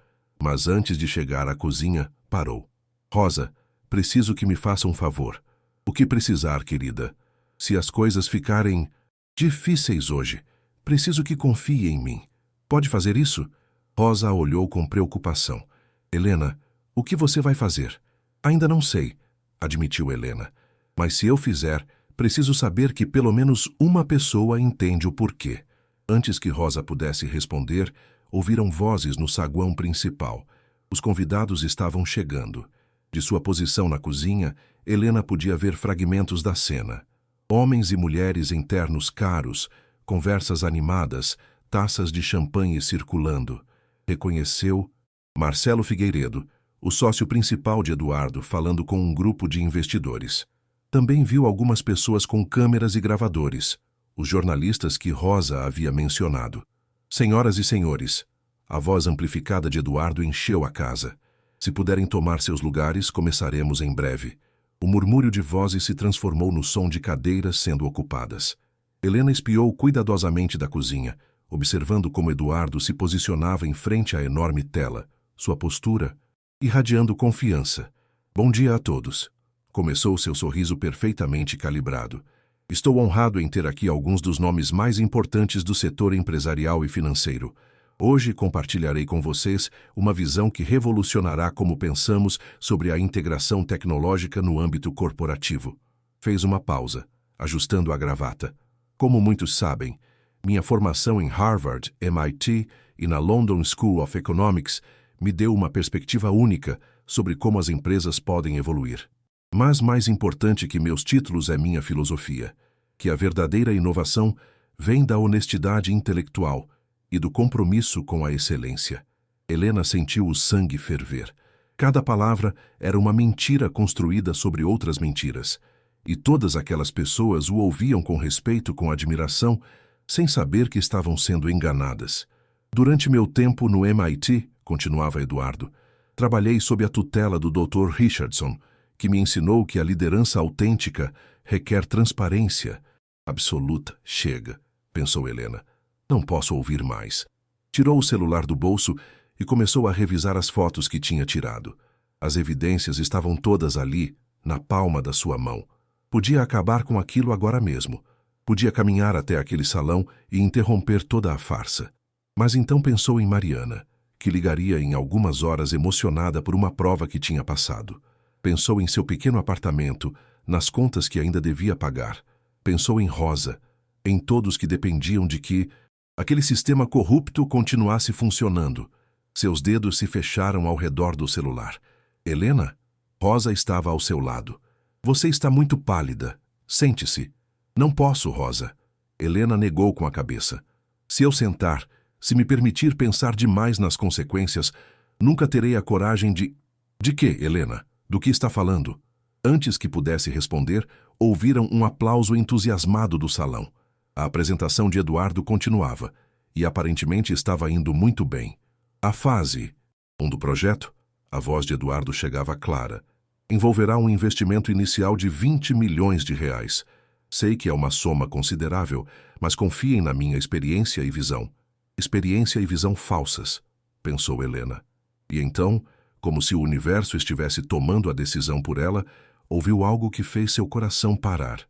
Mas antes de chegar à cozinha, parou. Rosa, preciso que me faça um favor. O que precisar, querida. Se as coisas ficarem difíceis hoje, preciso que confie em mim. Pode fazer isso? Rosa a olhou com preocupação. Helena, o que você vai fazer? Ainda não sei, admitiu Helena. Mas se eu fizer, preciso saber que pelo menos uma pessoa entende o porquê. Antes que Rosa pudesse responder, ouviram vozes no saguão principal. Os convidados estavam chegando. De sua posição na cozinha, Helena podia ver fragmentos da cena. Homens e mulheres em ternos caros, conversas animadas, taças de champanhe circulando. Reconheceu Marcelo Figueiredo, o sócio principal de Eduardo, falando com um grupo de investidores. Também viu algumas pessoas com câmeras e gravadores, os jornalistas que Rosa havia mencionado. Senhoras e senhores, a voz amplificada de Eduardo encheu a casa. Se puderem tomar seus lugares, começaremos em breve. O murmúrio de vozes se transformou no som de cadeiras sendo ocupadas. Helena espiou cuidadosamente da cozinha, observando como Eduardo se posicionava em frente à enorme tela, sua postura irradiando confiança. Bom dia a todos. Começou seu sorriso perfeitamente calibrado. Estou honrado em ter aqui alguns dos nomes mais importantes do setor empresarial e financeiro. Hoje compartilharei com vocês uma visão que revolucionará como pensamos sobre a integração tecnológica no âmbito corporativo. Fez uma pausa, ajustando a gravata. Como muitos sabem, minha formação em Harvard, MIT e na London School of Economics me deu uma perspectiva única sobre como as empresas podem evoluir. Mas mais importante que meus títulos é minha filosofia, que a verdadeira inovação vem da honestidade intelectual e do compromisso com a excelência. Helena sentiu o sangue ferver. Cada palavra era uma mentira construída sobre outras mentiras, e todas aquelas pessoas o ouviam com respeito, com admiração, sem saber que estavam sendo enganadas. Durante meu tempo no MIT, continuava Eduardo, trabalhei sob a tutela do Dr. Richardson, que me ensinou que a liderança autêntica requer transparência absoluta. Chega, pensou Helena. Não posso ouvir mais. Tirou o celular do bolso e começou a revisar as fotos que tinha tirado. As evidências estavam todas ali, na palma da sua mão. Podia acabar com aquilo agora mesmo. Podia caminhar até aquele salão e interromper toda a farsa. Mas então pensou em Mariana, que ligaria em algumas horas emocionada por uma prova que tinha passado. Pensou em seu pequeno apartamento, nas contas que ainda devia pagar. Pensou em Rosa, em todos que dependiam de que aquele sistema corrupto continuasse funcionando. Seus dedos se fecharam ao redor do celular. Helena? Rosa estava ao seu lado. Você está muito pálida. Sente-se. Não posso, Rosa. Helena negou com a cabeça. Se eu sentar, se me permitir pensar demais nas consequências, nunca terei a coragem de... De quê, Helena? Do que está falando? Antes que pudesse responder, ouviram um aplauso entusiasmado do salão. A apresentação de Eduardo continuava, e aparentemente estava indo muito bem. A fase 1 do projeto, a voz de Eduardo chegava clara, envolverá um investimento inicial de 20 milhões de reais. Sei que é uma soma considerável, mas confiem na minha experiência e visão. Experiência e visão falsas, pensou Helena. E então, como se o universo estivesse tomando a decisão por ela, ouviu algo que fez seu coração parar.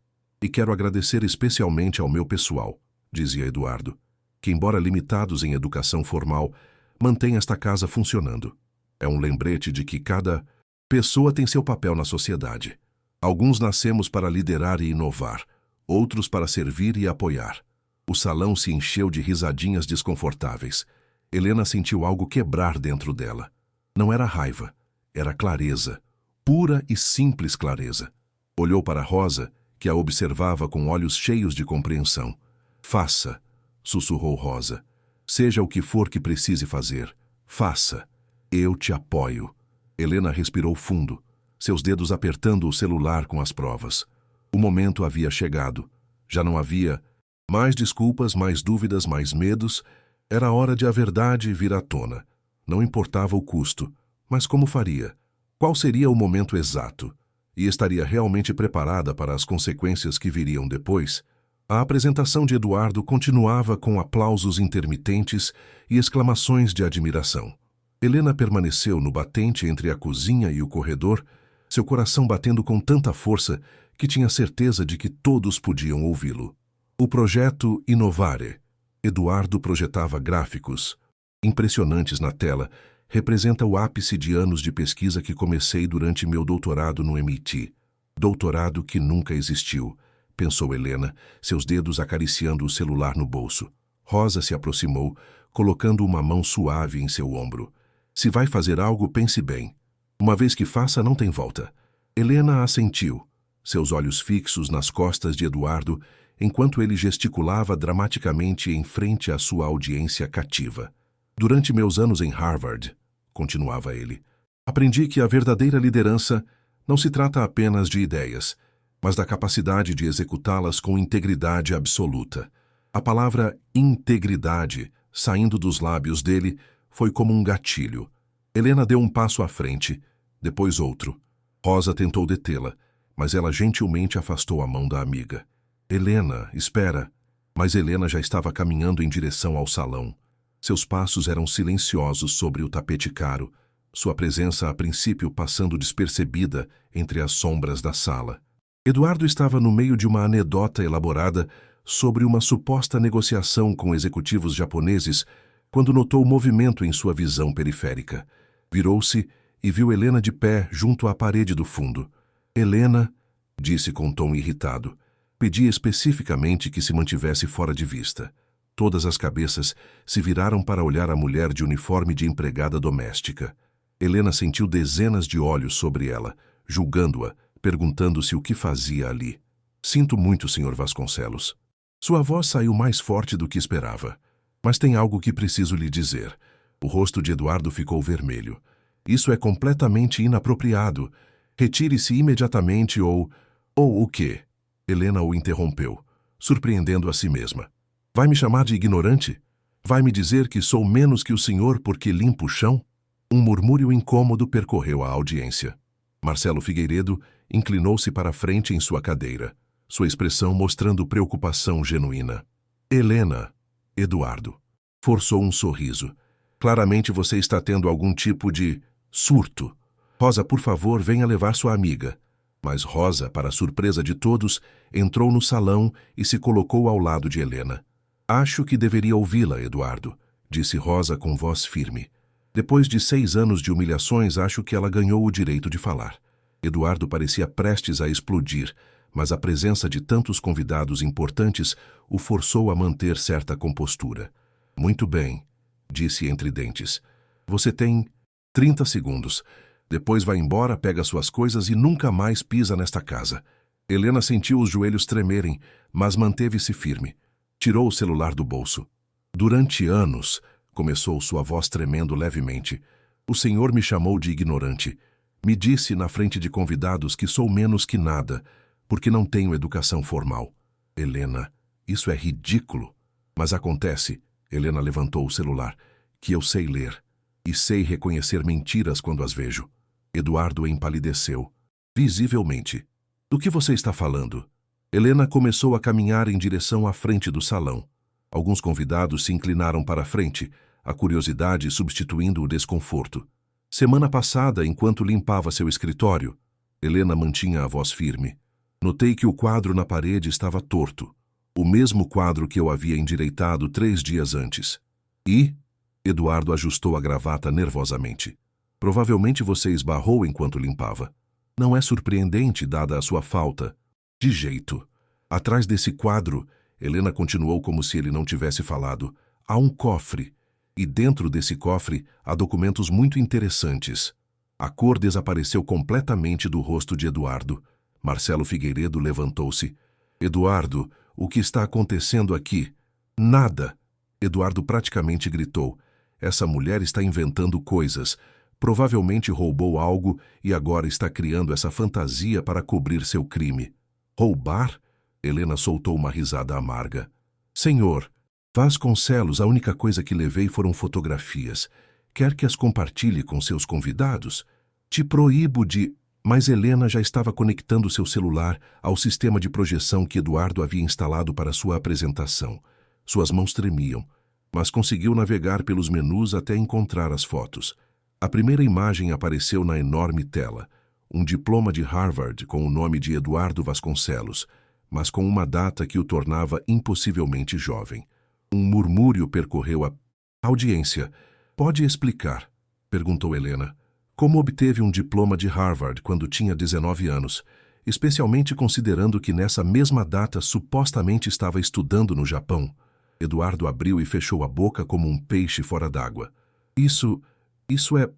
E quero agradecer especialmente ao meu pessoal, dizia Eduardo, que, embora limitados em educação formal, mantém esta casa funcionando. É um lembrete de que cada pessoa tem seu papel na sociedade. Alguns nascemos para liderar e inovar, outros para servir e apoiar. O salão se encheu de risadinhas desconfortáveis. Helena sentiu algo quebrar dentro dela. Não era raiva, era clareza, pura e simples clareza. Olhou para Rosa, que a observava com olhos cheios de compreensão. Faça, sussurrou Rosa. Seja o que for que precise fazer, faça. Eu te apoio. Helena respirou fundo, seus dedos apertando o celular com as provas. O momento havia chegado. Já não havia mais desculpas, mais dúvidas, mais medos. Era hora de a verdade vir à tona. Não importava o custo, mas como faria? Qual seria o momento exato? E estaria realmente preparada para as consequências que viriam depois? A apresentação de Eduardo continuava com aplausos intermitentes e exclamações de admiração. Helena permaneceu no batente entre a cozinha e o corredor, seu coração batendo com tanta força que tinha certeza de que todos podiam ouvi-lo. O projeto Inovare. Eduardo projetava gráficos impressionantes na tela. Representa o ápice de anos de pesquisa que comecei durante meu doutorado no MIT. Doutorado que nunca existiu, pensou Helena, seus dedos acariciando o celular no bolso. Rosa se aproximou, colocando uma mão suave em seu ombro. Se vai fazer algo, pense bem. Uma vez que faça, não tem volta. Helena assentiu, seus olhos fixos nas costas de Eduardo, enquanto ele gesticulava dramaticamente em frente à sua audiência cativa. Durante meus anos em Harvard, continuava ele, aprendi que a verdadeira liderança não se trata apenas de ideias, mas da capacidade de executá-las com integridade absoluta. A palavra integridade, saindo dos lábios dele, foi como um gatilho. Helena deu um passo à frente, depois outro. Rosa tentou detê-la, mas ela gentilmente afastou a mão da amiga. Helena, espera. Mas Helena já estava caminhando em direção ao salão. Seus passos eram silenciosos sobre o tapete caro, sua presença a princípio passando despercebida entre as sombras da sala. Eduardo estava no meio de uma anedota elaborada sobre uma suposta negociação com executivos japoneses quando notou movimento em sua visão periférica. Virou-se e viu Helena de pé junto à parede do fundo. Helena, disse com tom irritado, pedia especificamente que se mantivesse fora de vista. Todas as cabeças se viraram para olhar a mulher de uniforme de empregada doméstica. Helena sentiu dezenas de olhos sobre ela, julgando-a, perguntando-se o que fazia ali. Sinto muito, Sr. Vasconcelos. Sua voz saiu mais forte do que esperava. Mas tem algo que preciso lhe dizer. O rosto de Eduardo ficou vermelho. Isso é completamente inapropriado. Retire-se imediatamente ou o quê? Helena o interrompeu, surpreendendo a si mesma. Vai me chamar de ignorante? Vai me dizer que sou menos que o senhor porque limpo o chão? Um murmúrio incômodo percorreu a audiência. Marcelo Figueiredo inclinou-se para a frente em sua cadeira, sua expressão mostrando preocupação genuína. Helena, Eduardo, forçou um sorriso. Claramente você está tendo algum tipo de surto. Rosa, por favor, venha levar sua amiga. Mas Rosa, para a surpresa de todos, entrou no salão e se colocou ao lado de Helena. Acho que deveria ouvi-la, Eduardo, disse Rosa com voz firme. Depois de 6 anos de humilhações, acho que ela ganhou o direito de falar. Eduardo parecia prestes a explodir, mas a presença de tantos convidados importantes o forçou a manter certa compostura. Muito bem, disse entre dentes. Você tem 30 segundos. Depois vai embora, pega suas coisas e nunca mais pisa nesta casa. Helena sentiu os joelhos tremerem, mas manteve-se firme. Tirou o celular do bolso. Durante anos, começou sua voz tremendo levemente, o senhor me chamou de ignorante. Me disse na frente de convidados que sou menos que nada, porque não tenho educação formal. Helena, isso é ridículo. Mas acontece, Helena levantou o celular, que eu sei ler. E sei reconhecer mentiras quando as vejo. Eduardo empalideceu, visivelmente. Do que você está falando? Helena começou a caminhar em direção à frente do salão. Alguns convidados se inclinaram para a frente, a curiosidade substituindo o desconforto. Semana passada, enquanto limpava seu escritório, Helena mantinha a voz firme. Notei que o quadro na parede estava torto. O mesmo quadro que eu havia endireitado 3 dias antes. E? Eduardo ajustou a gravata nervosamente. Provavelmente você esbarrou enquanto limpava. Não é surpreendente, dada a sua falta. De jeito. Atrás desse quadro, Helena continuou como se ele não tivesse falado, há um cofre. E dentro desse cofre há documentos muito interessantes. A cor desapareceu completamente do rosto de Eduardo. Marcelo Figueiredo levantou-se. Eduardo, o que está acontecendo aqui? Nada. Eduardo praticamente gritou. Essa mulher está inventando coisas. Provavelmente roubou algo e agora está criando essa fantasia para cobrir seu crime. Roubar? Helena soltou uma risada amarga. Senhor, Vasconcelos, a única coisa que levei foram fotografias. Quer que as compartilhe com seus convidados? Te proíbo de... Mas Helena já estava conectando seu celular ao sistema de projeção que Eduardo havia instalado para sua apresentação. Suas mãos tremiam, mas conseguiu navegar pelos menus até encontrar as fotos. A primeira imagem apareceu na enorme tela. Um diploma de Harvard com o nome de Eduardo Vasconcelos, mas com uma data que o tornava impossivelmente jovem. Um murmúrio percorreu a audiência. Pode explicar? Perguntou Helena. Como obteve um diploma de Harvard quando tinha 19 anos? especialmente considerando que nessa mesma data supostamente estava estudando no Japão. Eduardo abriu e fechou a boca como um peixe fora d'água. Isso é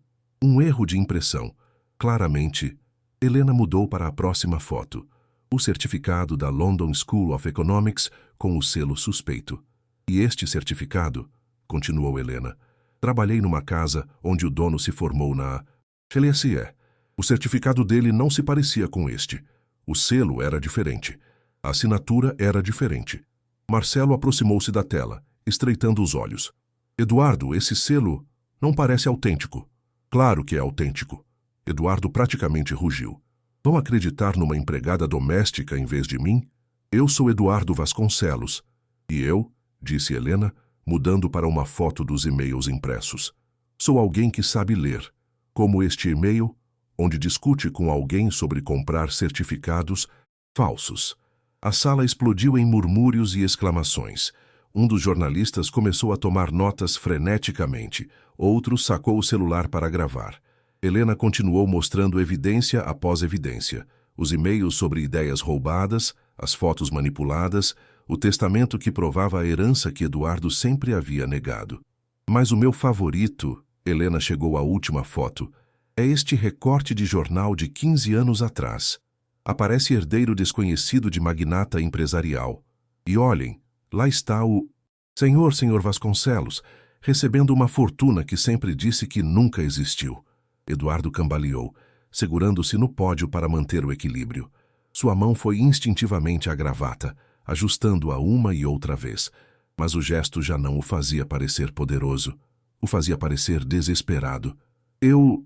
um erro de impressão. Claramente, Helena mudou para a próxima foto. O certificado da London School of Economics com o selo suspeito. E este certificado, continuou Helena, trabalhei numa casa onde o dono se formou na Cheliacier. O certificado dele não se parecia com este. O selo era diferente. A assinatura era diferente. Marcelo aproximou-se da tela, estreitando os olhos. Eduardo, esse selo não parece autêntico. Claro que é autêntico. Eduardo praticamente rugiu. Vão acreditar numa empregada doméstica em vez de mim? Eu sou Eduardo Vasconcelos. E eu, disse Helena, mudando para uma foto dos e-mails impressos. Sou alguém que sabe ler, como este e-mail, onde discute com alguém sobre comprar certificados falsos. A sala explodiu em murmúrios e exclamações. Um dos jornalistas começou a tomar notas freneticamente. Outro sacou o celular para gravar. Helena continuou mostrando evidência após evidência. Os e-mails sobre ideias roubadas, as fotos manipuladas, o testamento que provava a herança que Eduardo sempre havia negado. Mas o meu favorito, Helena chegou à última foto, é este recorte de jornal de 15 anos atrás. Aparece herdeiro desconhecido de magnata empresarial. E olhem, lá está o Senhor Vasconcelos, recebendo uma fortuna que sempre disse que nunca existiu. Eduardo cambaleou, segurando-se no pódio para manter o equilíbrio. Sua mão foi instintivamente à gravata, ajustando-a uma e outra vez. Mas o gesto já não o fazia parecer poderoso. O fazia parecer desesperado. Eu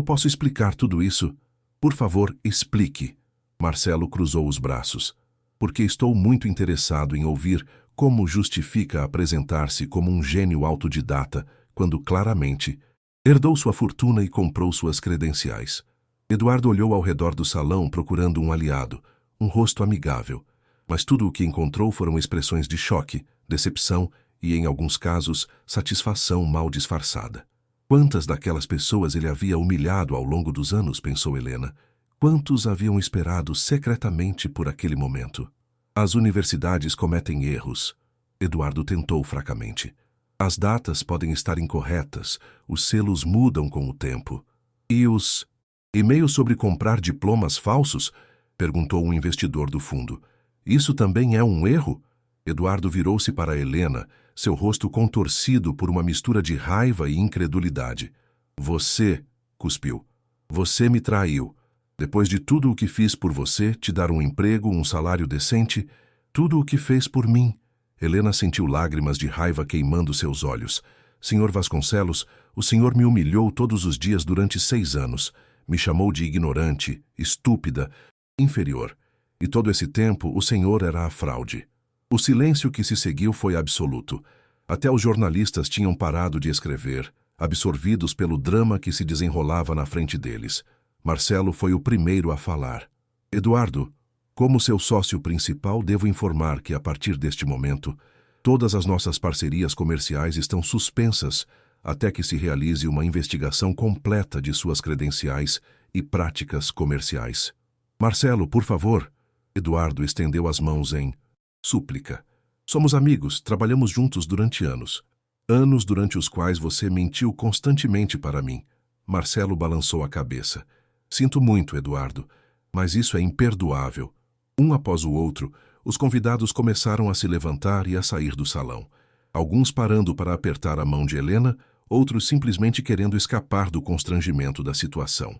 posso explicar tudo isso? Por favor, explique. Marcelo cruzou os braços. Porque estou muito interessado em ouvir como justifica apresentar-se como um gênio autodidata, quando claramente herdou sua fortuna e comprou suas credenciais. Eduardo olhou ao redor do salão procurando um aliado, um rosto amigável. Mas tudo o que encontrou foram expressões de choque, decepção e, em alguns casos, satisfação mal disfarçada. Quantas daquelas pessoas ele havia humilhado ao longo dos anos, pensou Helena. Quantos haviam esperado secretamente por aquele momento? As universidades cometem erros. Eduardo tentou fracamente. As datas podem estar incorretas, os selos mudam com o tempo. E os e-mails sobre comprar diplomas falsos? Perguntou um investidor do fundo. Isso também é um erro? Eduardo virou-se para Helena, seu rosto contorcido por uma mistura de raiva e incredulidade. Você, cuspiu, você me traiu. Depois de tudo o que fiz por você, te dar um emprego, um salário decente, tudo o que fez por mim. Helena sentiu lágrimas de raiva queimando seus olhos. Senhor Vasconcelos, o senhor me humilhou todos os dias durante 6 anos. Me chamou de ignorante, estúpida, inferior. E todo esse tempo o senhor era a fraude. O silêncio que se seguiu foi absoluto. Até os jornalistas tinham parado de escrever, absorvidos pelo drama que se desenrolava na frente deles. Marcelo foi o primeiro a falar. Eduardo, como seu sócio principal, devo informar que, a partir deste momento, todas as nossas parcerias comerciais estão suspensas até que se realize uma investigação completa de suas credenciais e práticas comerciais. Marcelo, por favor. Eduardo estendeu as mãos em súplica. Somos amigos, trabalhamos juntos durante anos. Anos durante os quais você mentiu constantemente para mim. Marcelo balançou a cabeça. Sinto muito, Eduardo, mas isso é imperdoável. Um após o outro, os convidados começaram a se levantar e a sair do salão. Alguns parando para apertar a mão de Helena, outros simplesmente querendo escapar do constrangimento da situação.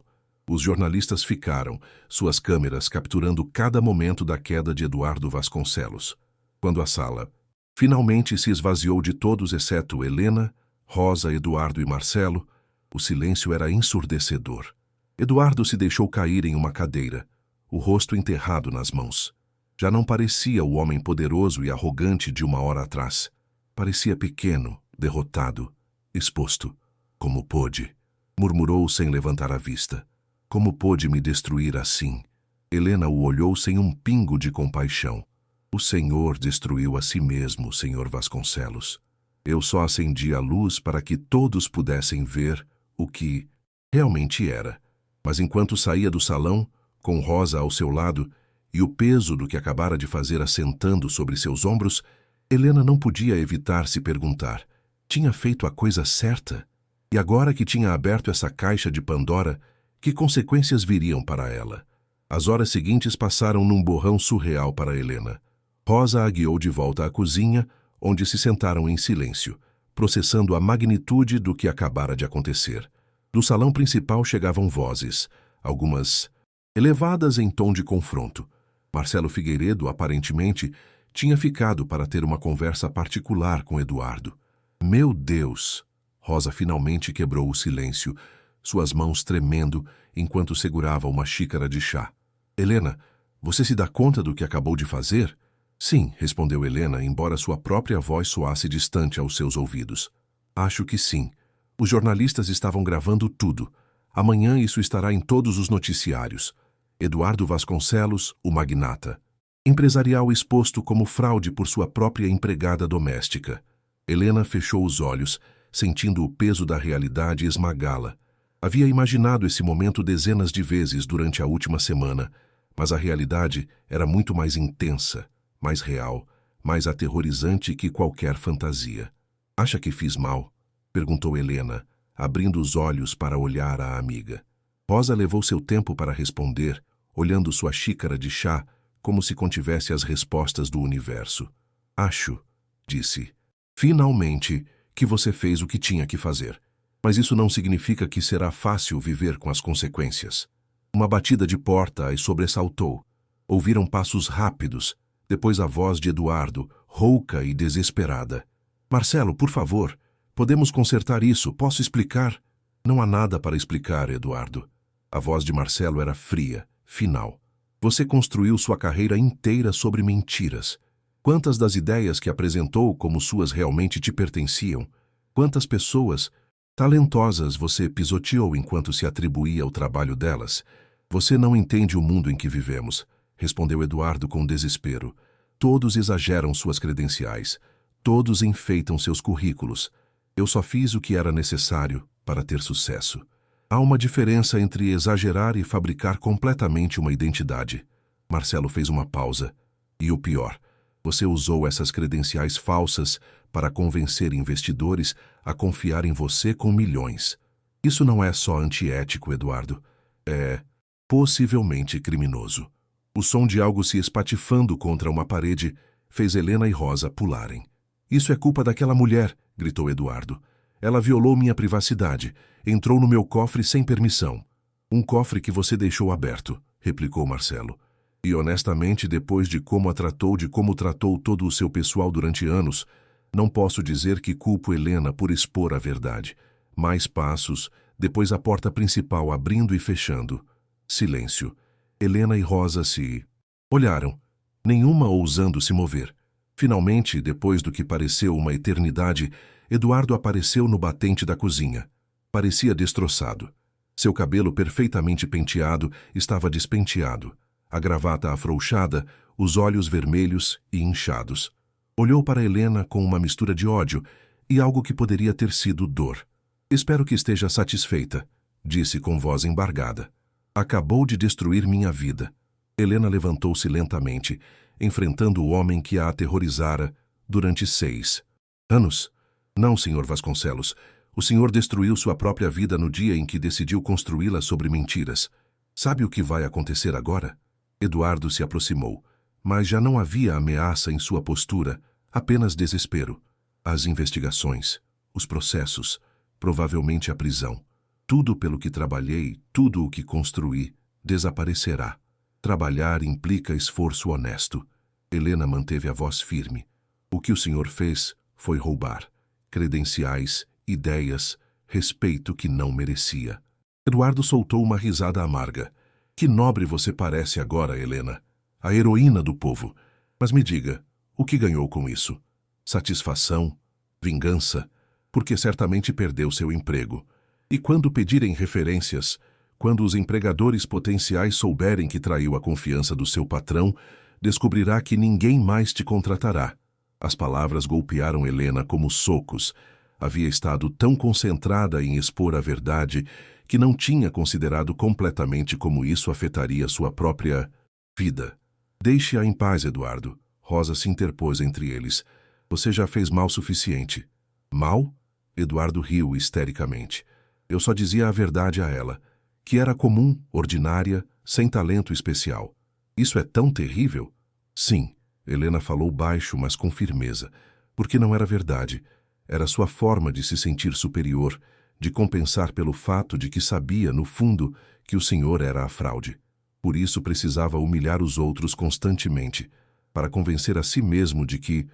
Os jornalistas ficaram, suas câmeras capturando cada momento da queda de Eduardo Vasconcelos. Quando a sala finalmente se esvaziou de todos exceto Helena, Rosa, Eduardo e Marcelo, o silêncio era ensurdecedor. Eduardo se deixou cair em uma cadeira, o rosto enterrado nas mãos. Já não parecia o homem poderoso e arrogante de uma hora atrás. Parecia pequeno, derrotado, exposto. Como pôde? Murmurou sem levantar a vista. Como pôde me destruir assim? Helena o olhou sem um pingo de compaixão. O Senhor destruiu a si mesmo, Senhor Vasconcelos. Eu só acendi a luz para que todos pudessem ver o que realmente era. Mas enquanto saía do salão, Com Rosa ao seu lado e o peso do que acabara de fazer assentando sobre seus ombros, Helena não podia evitar se perguntar: tinha feito a coisa certa? E agora que tinha aberto essa caixa de Pandora, que consequências viriam para ela? As horas seguintes passaram num borrão surreal para Helena. Rosa a guiou de volta à cozinha, onde se sentaram em silêncio, processando a magnitude do que acabara de acontecer. Do salão principal chegavam vozes, algumas elevadas em tom de confronto. Marcelo Figueiredo, aparentemente, tinha ficado para ter uma conversa particular com Eduardo. Meu Deus! Rosa finalmente quebrou o silêncio, suas mãos tremendo enquanto segurava uma xícara de chá. Helena, você se dá conta do que acabou de fazer? Sim, respondeu Helena, embora sua própria voz soasse distante aos seus ouvidos. Acho que sim. Os jornalistas estavam gravando tudo. Amanhã isso estará em todos os noticiários. Eduardo Vasconcelos, o magnata. Empresarial exposto como fraude por sua própria empregada doméstica. Helena fechou os olhos, sentindo o peso da realidade esmagá-la. Havia imaginado esse momento dezenas de vezes durante a última semana, mas a realidade era muito mais intensa, mais real, mais aterrorizante que qualquer fantasia. Acha que fiz mal? Perguntou Helena, abrindo os olhos para olhar a amiga. Rosa levou seu tempo para responder, olhando sua xícara de chá como se contivesse as respostas do universo. Acho, disse, finalmente, que você fez o que tinha que fazer. Mas isso não significa que será fácil viver com as consequências. Uma batida de porta as sobressaltou. Ouviram passos rápidos, depois a voz de Eduardo, rouca e desesperada. Marcelo, por favor, podemos consertar isso, posso explicar? Não há nada para explicar, Eduardo. A voz de Marcelo era fria, final. Você construiu sua carreira inteira sobre mentiras. Quantas das ideias que apresentou como suas realmente te pertenciam? Quantas pessoas talentosas você pisoteou enquanto se atribuía ao trabalho delas? Você não entende o mundo em que vivemos, respondeu Eduardo com desespero. Todos exageram suas credenciais. Todos enfeitam seus currículos. Eu só fiz o que era necessário para ter sucesso. Há uma diferença entre exagerar e fabricar completamente uma identidade. Marcelo fez uma pausa. E o pior, você usou essas credenciais falsas para convencer investidores a confiar em você com milhões. Isso não é só antiético, Eduardo. É possivelmente criminoso. O som de algo se espatifando contra uma parede fez Helena e Rosa pularem. Isso é culpa daquela mulher, gritou Eduardo. Ela violou minha privacidade, entrou no meu cofre sem permissão. Um cofre que você deixou aberto, replicou Marcelo. E honestamente, depois de como tratou todo o seu pessoal durante anos, não posso dizer que culpo Helena por expor a verdade. Mais passos, depois a porta principal abrindo e fechando. Silêncio. Helena e Rosa se olharam, nenhuma ousando se mover. Finalmente, depois do que pareceu uma eternidade, Eduardo apareceu no batente da cozinha. Parecia destroçado. Seu cabelo perfeitamente penteado estava despenteado. A gravata afrouxada, os olhos vermelhos e inchados. Olhou para Helena com uma mistura de ódio e algo que poderia ter sido dor. Espero que esteja satisfeita, disse com voz embargada. Acabou de destruir minha vida. Helena levantou-se lentamente, enfrentando o homem que a aterrorizara durante 6 anos. Não, Sr. Vasconcelos. O senhor destruiu sua própria vida no dia em que decidiu construí-la sobre mentiras. Sabe o que vai acontecer agora? Eduardo se aproximou, mas já não havia ameaça em sua postura, apenas desespero. As investigações, os processos, provavelmente a prisão. Tudo pelo que trabalhei, tudo o que construí, desaparecerá. Trabalhar implica esforço honesto. Helena manteve a voz firme. O que o senhor fez foi roubar. Credenciais, ideias, respeito que não merecia. Eduardo soltou uma risada amarga. Que nobre você parece agora, Helena. A heroína do povo. Mas me diga, o que ganhou com isso? Satisfação? Vingança? Porque certamente perdeu seu emprego. E quando pedirem referências, quando os empregadores potenciais souberem que traiu a confiança do seu patrão, descobrirá que ninguém mais te contratará. As palavras golpearam Helena como socos. Havia estado tão concentrada em expor a verdade que não tinha considerado completamente como isso afetaria sua própria vida. Deixe-a em paz, Eduardo. Rosa se interpôs entre eles. Você já fez mal suficiente. Mal? Eduardo riu histericamente. Eu só dizia a verdade a ela, que era comum, ordinária, sem talento especial. Isso é tão terrível? Sim, Helena falou baixo, mas com firmeza, porque não era verdade. Era sua forma de se sentir superior, de compensar pelo fato de que sabia, no fundo, que o senhor era a fraude. Por isso precisava humilhar os outros constantemente, para convencer a si mesmo de que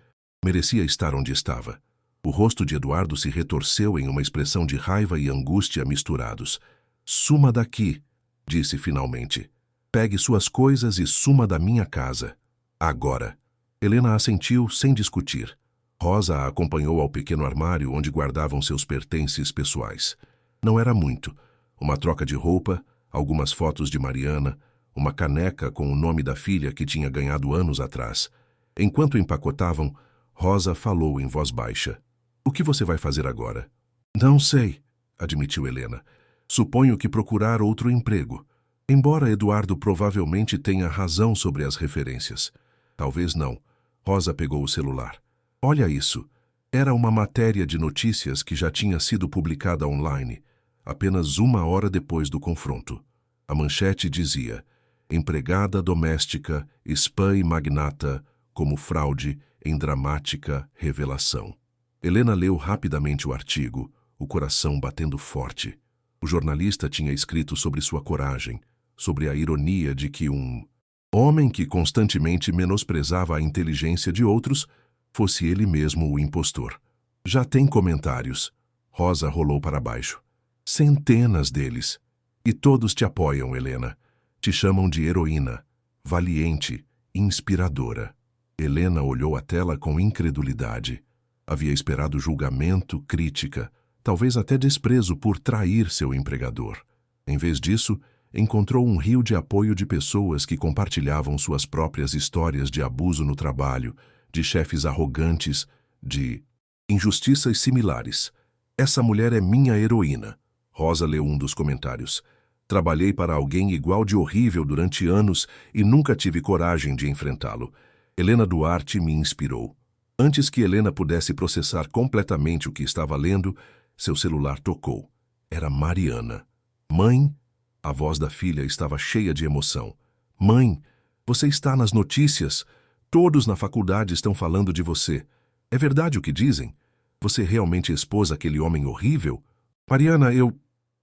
merecia estar onde estava. O rosto de Eduardo se retorceu em uma expressão de raiva e angústia misturados. Suma daqui, disse finalmente. Pegue suas coisas e suma da minha casa. Agora. Helena assentiu sem discutir. Rosa a acompanhou ao pequeno armário onde guardavam seus pertences pessoais. Não era muito. Uma troca de roupa, algumas fotos de Mariana, uma caneca com o nome da filha que tinha ganhado anos atrás. Enquanto empacotavam, Rosa falou em voz baixa. O que você vai fazer agora? Não sei, admitiu Helena. Suponho que procurar outro emprego. Embora Eduardo provavelmente tenha razão sobre as referências. Talvez não. Rosa pegou o celular. Olha isso. Era uma matéria de notícias que já tinha sido publicada online, apenas 1 hora depois do confronto. A manchete dizia: empregada doméstica, spam e magnata, como fraude em dramática revelação. Helena leu rapidamente o artigo, o coração batendo forte. O jornalista tinha escrito sobre sua coragem, sobre a ironia de que um homem que constantemente menosprezava a inteligência de outros fosse ele mesmo o impostor. Já tem comentários. Rosa rolou para baixo. Centenas deles. E todos te apoiam, Helena. Te chamam de heroína, valiente, inspiradora. Helena olhou a tela com incredulidade. Havia esperado julgamento, crítica, talvez até desprezo por trair seu empregador. Em vez disso, encontrou um rio de apoio de pessoas que compartilhavam suas próprias histórias de abuso no trabalho, de chefes arrogantes, de injustiças similares. Essa mulher é minha heroína. Rosa leu um dos comentários. Trabalhei para alguém igual de horrível durante anos e nunca tive coragem de enfrentá-lo. Helena Duarte me inspirou. Antes que Helena pudesse processar completamente o que estava lendo, seu celular tocou. Era Mariana. Mãe? A voz da filha estava cheia de emoção. Mãe, você está nas notícias. Todos na faculdade estão falando de você. É verdade o que dizem? Você realmente expôs aquele homem horrível? Mariana,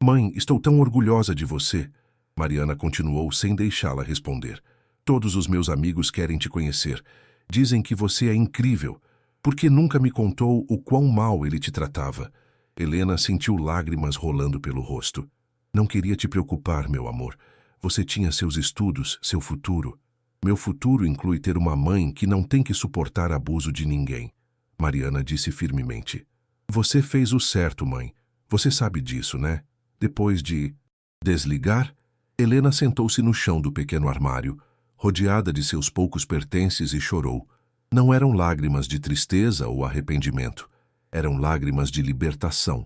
Mãe, estou tão orgulhosa de você. Mariana continuou sem deixá-la responder. Todos os meus amigos querem te conhecer. Dizem que você é incrível. Por que nunca me contou o quão mal ele te tratava? Helena sentiu lágrimas rolando pelo rosto. Não queria te preocupar, meu amor. Você tinha seus estudos, seu futuro. Meu futuro inclui ter uma mãe que não tem que suportar abuso de ninguém. Mariana disse firmemente. Você fez o certo, mãe. Você sabe disso, né? Depois de desligar, Helena sentou-se no chão do pequeno armário, rodeada de seus poucos pertences, e chorou. Não eram lágrimas de tristeza ou arrependimento. Eram lágrimas de libertação.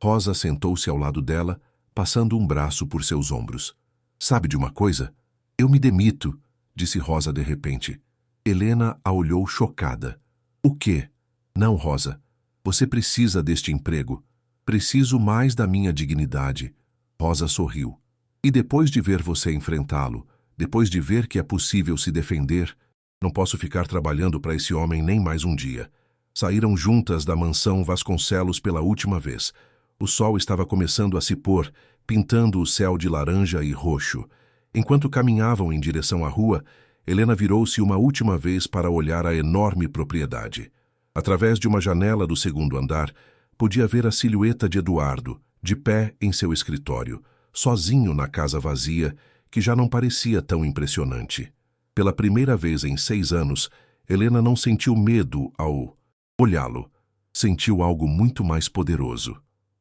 Rosa sentou-se ao lado dela, passando um braço por seus ombros. Sabe de uma coisa? Eu me demito, disse Rosa de repente. Helena a olhou chocada. O quê? Não, Rosa. Você precisa deste emprego. Preciso mais da minha dignidade. Rosa sorriu. E depois de ver você enfrentá-lo, depois de ver que é possível se defender, não posso ficar trabalhando para esse homem nem mais um dia. Saíram juntas da mansão Vasconcelos pela última vez. O sol estava começando a se pôr, pintando o céu de laranja e roxo. Enquanto caminhavam em direção à rua, Helena virou-se uma última vez para olhar a enorme propriedade. Através de uma janela do segundo andar, podia ver a silhueta de Eduardo, de pé em seu escritório, sozinho na casa vazia, que já não parecia tão impressionante. Pela primeira vez em 6 anos, Helena não sentiu medo ao olhá-lo. Sentiu algo muito mais poderoso: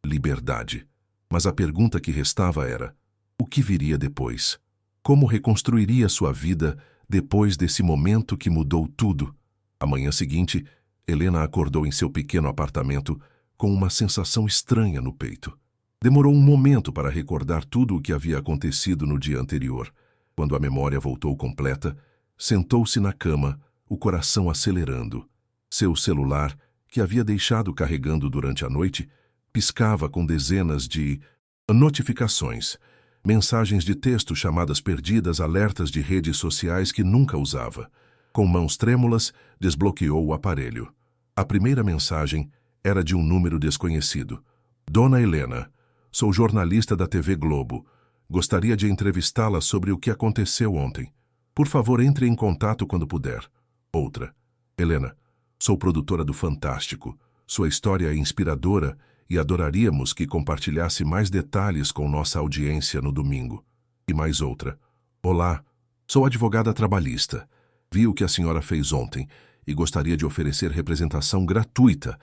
liberdade. Mas a pergunta que restava era: o que viria depois? Como reconstruiria sua vida depois desse momento que mudou tudo? A manhã seguinte, Helena acordou em seu pequeno apartamento com uma sensação estranha no peito. Demorou um momento para recordar tudo o que havia acontecido no dia anterior. Quando a memória voltou completa, sentou-se na cama, o coração acelerando. Seu celular, que havia deixado carregando durante a noite, piscava com dezenas de notificações, mensagens de texto, chamadas perdidas, alertas de redes sociais que nunca usava. Com mãos trêmulas, desbloqueou o aparelho. A primeira mensagem era de um número desconhecido. Dona Helena, sou jornalista da TV Globo. Gostaria de entrevistá-la sobre o que aconteceu ontem. Por favor, entre em contato quando puder. Outra. Helena, sou produtora do Fantástico. Sua história é inspiradora e adoraríamos que compartilhasse mais detalhes com nossa audiência no domingo. E mais outra. Olá, sou advogada trabalhista. Vi o que a senhora fez ontem e gostaria de oferecer representação gratuita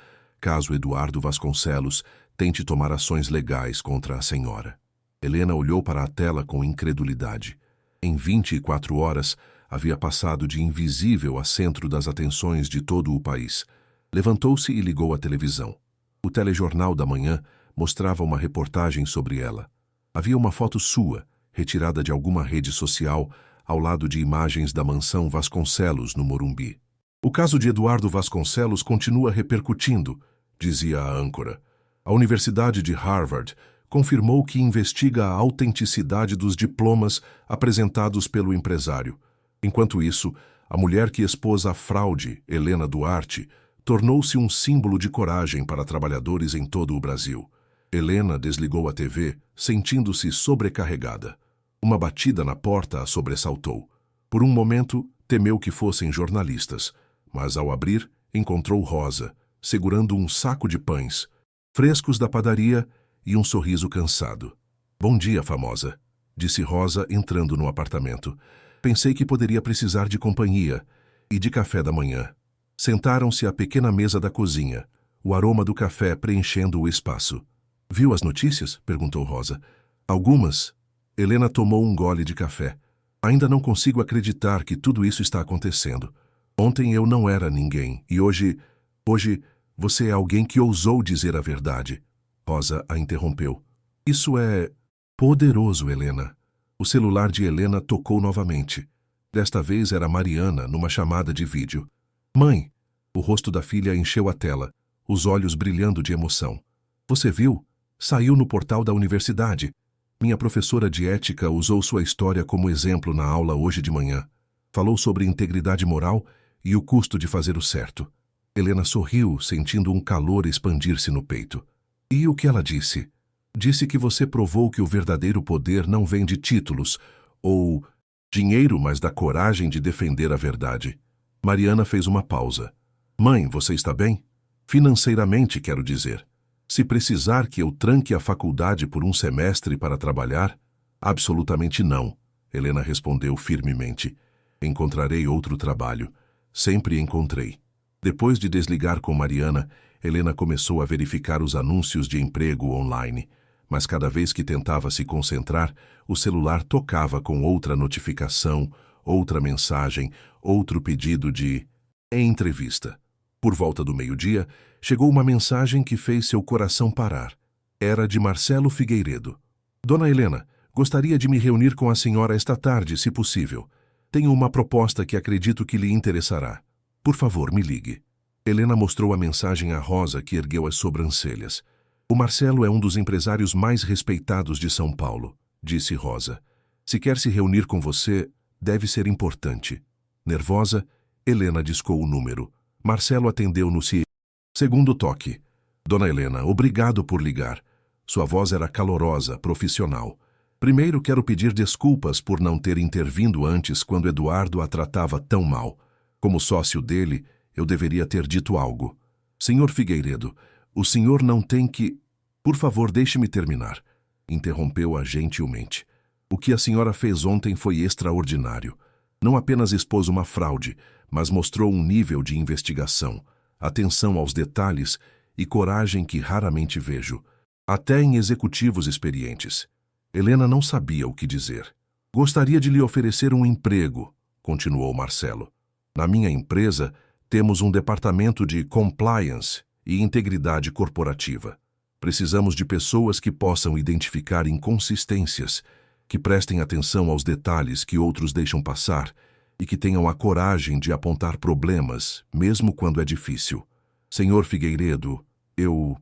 caso Eduardo Vasconcelos tente tomar ações legais contra a senhora. Helena olhou para a tela com incredulidade. Em 24 horas, havia passado de invisível a centro das atenções de todo o país. Levantou-se e ligou a televisão. O telejornal da manhã mostrava uma reportagem sobre ela. Havia uma foto sua, retirada de alguma rede social, ao lado de imagens da mansão Vasconcelos, no Morumbi. O caso de Eduardo Vasconcelos continua repercutindo, dizia a âncora. A Universidade de Harvard confirmou que investiga a autenticidade dos diplomas apresentados pelo empresário. Enquanto isso, a mulher que expôs a fraude, Helena Duarte, tornou-se um símbolo de coragem para trabalhadores em todo o Brasil. Helena desligou a TV, sentindo-se sobrecarregada. Uma batida na porta a sobressaltou. Por um momento, temeu que fossem jornalistas, mas ao abrir, encontrou Rosa, segurando um saco de pães, frescos da padaria e um sorriso cansado. Bom dia, famosa, disse Rosa entrando no apartamento. Pensei que poderia precisar de companhia e de café da manhã. Sentaram-se à pequena mesa da cozinha, o aroma do café preenchendo o espaço. Viu as notícias? Perguntou Rosa. Algumas. Helena tomou um gole de café. Ainda não consigo acreditar que tudo isso está acontecendo. Ontem eu não era ninguém e hoje você é alguém que ousou dizer a verdade. Rosa a interrompeu. Isso é poderoso, Helena. O celular de Helena tocou novamente. Desta vez era Mariana, numa chamada de vídeo. Mãe! O rosto da filha encheu a tela, os olhos brilhando de emoção. Você viu? Saiu no portal da universidade. Minha professora de ética usou sua história como exemplo na aula hoje de manhã. Falou sobre integridade moral e o custo de fazer o certo. Helena sorriu, sentindo um calor expandir-se no peito. E o que ela disse? Disse que você provou que o verdadeiro poder não vem de títulos ou dinheiro, mas da coragem de defender a verdade. Mariana fez uma pausa. Mãe, você está bem? Financeiramente, quero dizer. Se precisar que eu tranque a faculdade por um semestre para trabalhar? Absolutamente não, Helena respondeu firmemente. Encontrarei outro trabalho. Sempre encontrei. Depois de desligar com Mariana, Helena começou a verificar os anúncios de emprego online. Mas cada vez que tentava se concentrar, o celular tocava com outra notificação, outra mensagem, outro pedido de entrevista. Por volta do meio-dia, chegou uma mensagem que fez seu coração parar. Era de Marcelo Figueiredo. Dona Helena, gostaria de me reunir com a senhora esta tarde, se possível. Tenho uma proposta que acredito que lhe interessará. Por favor, me ligue. Helena mostrou a mensagem a Rosa, que ergueu as sobrancelhas. O Marcelo é um dos empresários mais respeitados de São Paulo, disse Rosa. Se quer se reunir com você, deve ser importante. Nervosa, Helena discou o número. Marcelo atendeu no segundo toque. Dona Helena, obrigado por ligar. Sua voz era calorosa, profissional. Primeiro quero pedir desculpas por não ter intervindo antes quando Eduardo a tratava tão mal. Como sócio dele, eu deveria ter dito algo. Senhor Figueiredo, o senhor não tem que... Por favor, deixe-me terminar. Interrompeu-a gentilmente. O que a senhora fez ontem foi extraordinário. Não apenas expôs uma fraude, mas mostrou um nível de investigação, atenção aos detalhes e coragem que raramente vejo, até em executivos experientes. Helena não sabia o que dizer. Gostaria de lhe oferecer um emprego, continuou Marcelo. Na minha empresa, temos um departamento de compliance e integridade corporativa. Precisamos de pessoas que possam identificar inconsistências, que prestem atenção aos detalhes que outros deixam passar e que tenham a coragem de apontar problemas, mesmo quando é difícil. Senhor Figueiredo, eu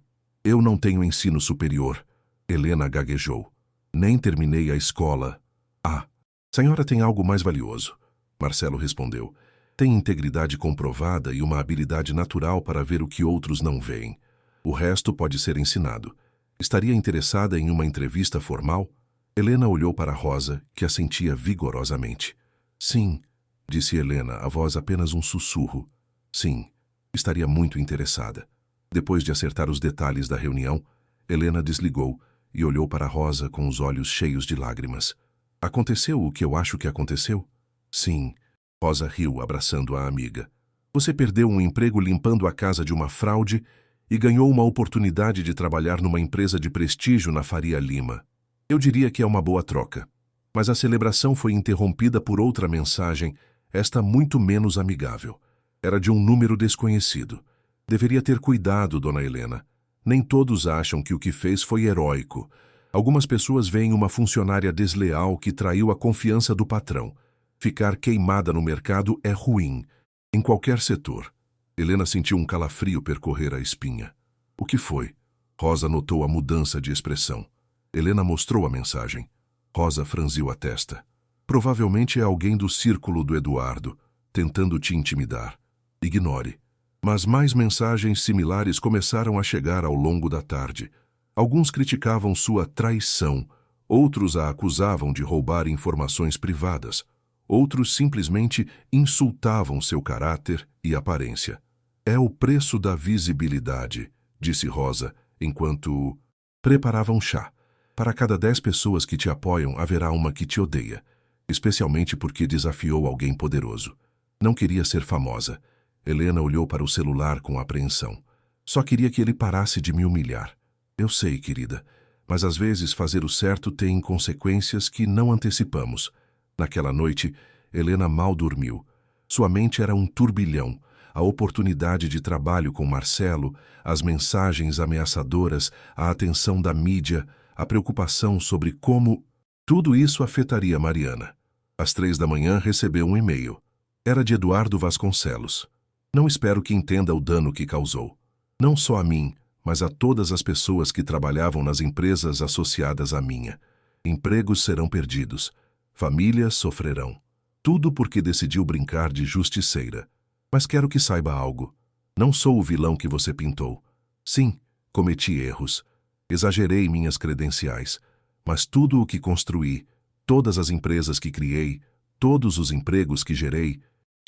não tenho ensino superior. Helena gaguejou. Nem terminei a escola. Ah, senhora tem algo mais valioso. Marcelo respondeu. Tem integridade comprovada e uma habilidade natural para ver o que outros não veem. O resto pode ser ensinado. Estaria interessada em uma entrevista formal? Helena olhou para Rosa, que assentia vigorosamente. Sim, disse Helena, a voz apenas um sussurro. Sim, estaria muito interessada. Depois de acertar os detalhes da reunião, Helena desligou e olhou para Rosa com os olhos cheios de lágrimas. Aconteceu o que eu acho que aconteceu? Sim. Rosa riu, abraçando a amiga. Você perdeu um emprego limpando a casa de uma fraude e ganhou uma oportunidade de trabalhar numa empresa de prestígio na Faria Lima. Eu diria que é uma boa troca. Mas a celebração foi interrompida por outra mensagem, esta muito menos amigável. Era de um número desconhecido. Deveria ter cuidado, dona Helena. Nem todos acham que o que fez foi heróico. Algumas pessoas veem uma funcionária desleal que traiu a confiança do patrão. Ficar queimada no mercado é ruim, em qualquer setor. Helena sentiu um calafrio percorrer a espinha. O que foi? Rosa notou a mudança de expressão. Helena mostrou a mensagem. Rosa franziu a testa. Provavelmente é alguém do círculo do Eduardo, tentando te intimidar. Ignore. Mas mais mensagens similares começaram a chegar ao longo da tarde. Alguns criticavam sua traição, outros a acusavam de roubar informações privadas, outros simplesmente insultavam seu caráter e aparência. É o preço da visibilidade, disse Rosa, enquanto preparava um chá. Para cada 10 pessoas que te apoiam, haverá uma que te odeia, especialmente porque desafiou alguém poderoso. Não queria ser famosa. Helena olhou para o celular com apreensão. Só queria que ele parasse de me humilhar. Eu sei, querida, mas às vezes fazer o certo tem consequências que não antecipamos. Naquela noite, Helena mal dormiu. Sua mente era um turbilhão. A oportunidade de trabalho com Marcelo, as mensagens ameaçadoras, a atenção da mídia, a preocupação sobre como tudo isso afetaria Mariana. Às 3 da manhã recebeu um e-mail. Era de Eduardo Vasconcelos. Não espero que entenda o dano que causou. Não só a mim, mas a todas as pessoas que trabalhavam nas empresas associadas à minha. Empregos serão perdidos. Famílias sofrerão. Tudo porque decidiu brincar de justiceira. Mas quero que saiba algo. Não sou o vilão que você pintou. Sim, cometi erros. Exagerei minhas credenciais. Mas tudo o que construí, todas as empresas que criei, todos os empregos que gerei,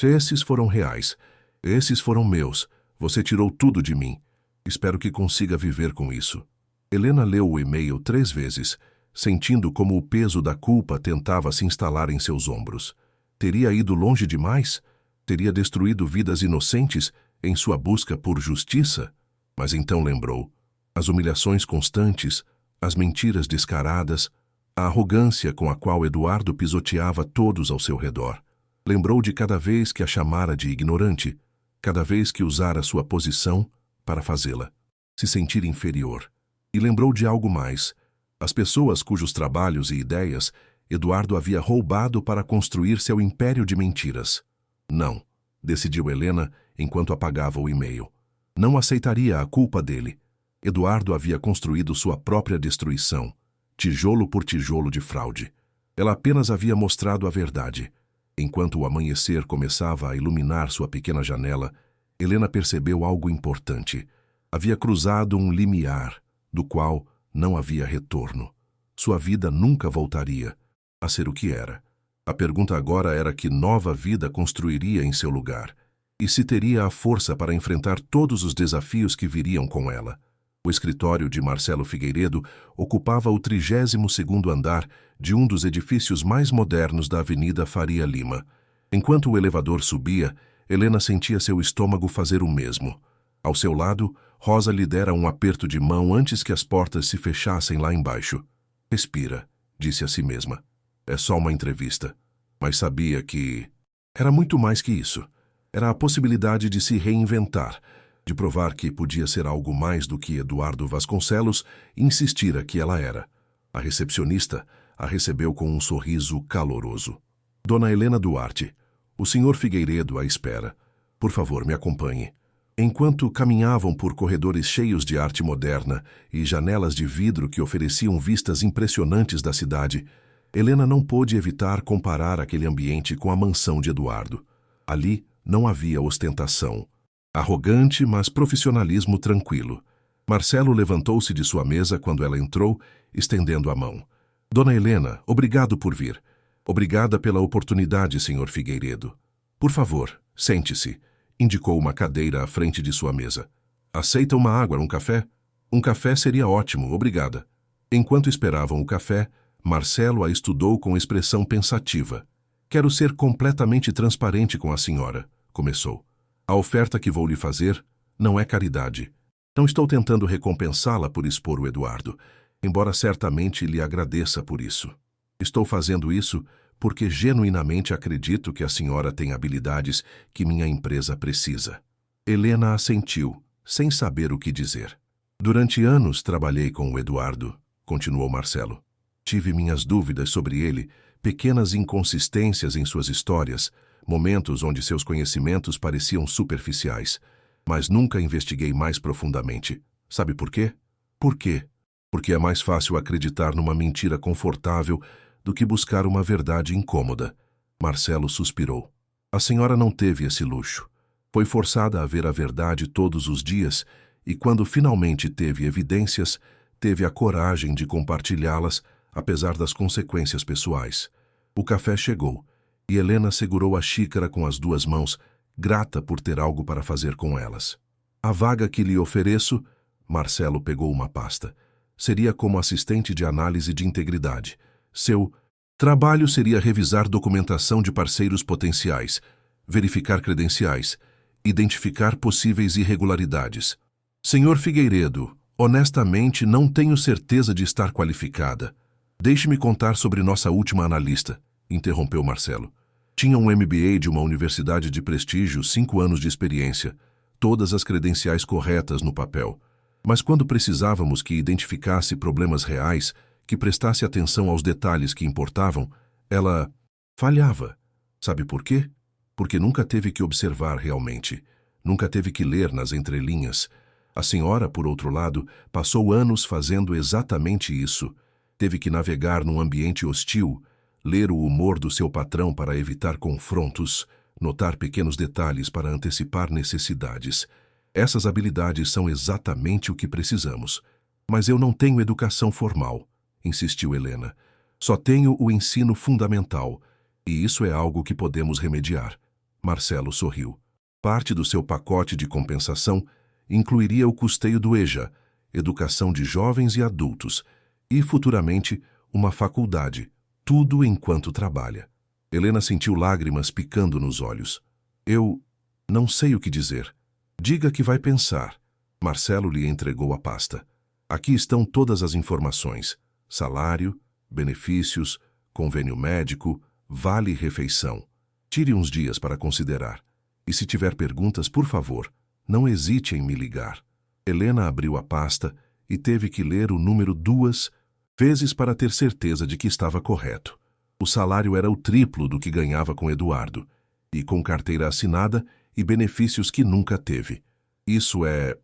esses foram reais. Esses foram meus. Você tirou tudo de mim. Espero que consiga viver com isso. Helena leu o e-mail 3 vezes, sentindo como o peso da culpa tentava se instalar em seus ombros. Teria ido longe demais? Teria destruído vidas inocentes em sua busca por justiça? Mas então lembrou. As humilhações constantes, as mentiras descaradas, a arrogância com a qual Eduardo pisoteava todos ao seu redor. Lembrou de cada vez que a chamara de ignorante, cada vez que usara sua posição para fazê-la se sentir inferior. E lembrou de algo mais. As pessoas cujos trabalhos e ideias Eduardo havia roubado para construir seu império de mentiras. Não, decidiu Helena enquanto apagava o e-mail. Não aceitaria a culpa dele. Eduardo havia construído sua própria destruição, tijolo por tijolo de fraude. Ela apenas havia mostrado a verdade. Enquanto o amanhecer começava a iluminar sua pequena janela, Helena percebeu algo importante. Havia cruzado um limiar, do qual não havia retorno. Sua vida nunca voltaria a ser o que era. A pergunta agora era que nova vida construiria em seu lugar, e se teria a força para enfrentar todos os desafios que viriam com ela. O escritório de Marcelo Figueiredo ocupava o 32º andar de um dos edifícios mais modernos da Avenida Faria Lima. Enquanto o elevador subia, Helena sentia seu estômago fazer o mesmo. Ao seu lado, Rosa lhe dera um aperto de mão antes que as portas se fechassem lá embaixo. Respira, disse a si mesma. É só uma entrevista. Mas sabia que era muito mais que isso. Era a possibilidade de se reinventar, De provar que podia ser algo mais do que Eduardo Vasconcelos, insistira que ela era. A recepcionista a recebeu com um sorriso caloroso. Dona Helena Duarte, o senhor Figueiredo a espera. Por favor, me acompanhe. Enquanto caminhavam por corredores cheios de arte moderna e janelas de vidro que ofereciam vistas impressionantes da cidade, Helena não pôde evitar comparar aquele ambiente com a mansão de Eduardo. Ali não havia ostentação. Arrogante, mas profissionalismo tranquilo. Marcelo levantou-se de sua mesa quando ela entrou, estendendo a mão. Dona Helena, obrigado por vir. Obrigada pela oportunidade, senhor Figueiredo. Por favor, sente-se. Indicou uma cadeira à frente de sua mesa. Aceita uma água, um café? Um café seria ótimo, obrigada. Enquanto esperavam o café, Marcelo a estudou com expressão pensativa. Quero ser completamente transparente com a senhora, começou. A oferta que vou lhe fazer não é caridade. Não estou tentando recompensá-la por expor o Eduardo, embora certamente lhe agradeça por isso. Estou fazendo isso porque genuinamente acredito que a senhora tem habilidades que minha empresa precisa. Helena assentiu, sem saber o que dizer. Durante anos trabalhei com o Eduardo, continuou Marcelo. Tive minhas dúvidas sobre ele, pequenas inconsistências em suas histórias, momentos onde seus conhecimentos pareciam superficiais, mas nunca investiguei mais profundamente. Sabe por quê? Por quê? Porque é mais fácil acreditar numa mentira confortável do que buscar uma verdade incômoda. Marcelo suspirou. A senhora não teve esse luxo. Foi forçada a ver a verdade todos os dias e, quando finalmente teve evidências, teve a coragem de compartilhá-las, apesar das consequências pessoais. O café chegou e Helena segurou a xícara com as duas mãos, grata por ter algo para fazer com elas. A vaga que lhe ofereço, Marcelo pegou uma pasta, seria como assistente de análise de integridade. Seu trabalho seria revisar documentação de parceiros potenciais, verificar credenciais, identificar possíveis irregularidades. Senhor Figueiredo, honestamente não tenho certeza de estar qualificada. Deixe-me contar sobre nossa última analista, interrompeu Marcelo. Tinha um MBA de uma universidade de prestígio, 5 anos de experiência, todas as credenciais corretas no papel. Mas quando precisávamos que identificasse problemas reais, que prestasse atenção aos detalhes que importavam, ela falhava. Sabe por quê? Porque nunca teve que observar realmente, nunca teve que ler nas entrelinhas. A senhora, por outro lado, passou anos fazendo exatamente isso. Teve que navegar num ambiente hostil, ler o humor do seu patrão para evitar confrontos, notar pequenos detalhes para antecipar necessidades. Essas habilidades são exatamente o que precisamos. Mas eu não tenho educação formal, insistiu Helena. Só tenho o ensino fundamental, e isso é algo que podemos remediar. Marcelo sorriu. Parte do seu pacote de compensação incluiria o custeio do EJA, educação de jovens e adultos, e, futuramente, uma faculdade, tudo enquanto trabalha. Helena sentiu lágrimas picando nos olhos. Eu não sei o que dizer. Diga que vai pensar. Marcelo lhe entregou a pasta. Aqui estão todas as informações. Salário, benefícios, convênio médico, vale-refeição. Tire uns dias para considerar. E se tiver perguntas, por favor, não hesite em me ligar. Helena abriu a pasta e teve que ler o número 2 vezes para ter certeza de que estava correto. O salário era o triplo do que ganhava com Eduardo, e com carteira assinada e benefícios que nunca teve. Isso é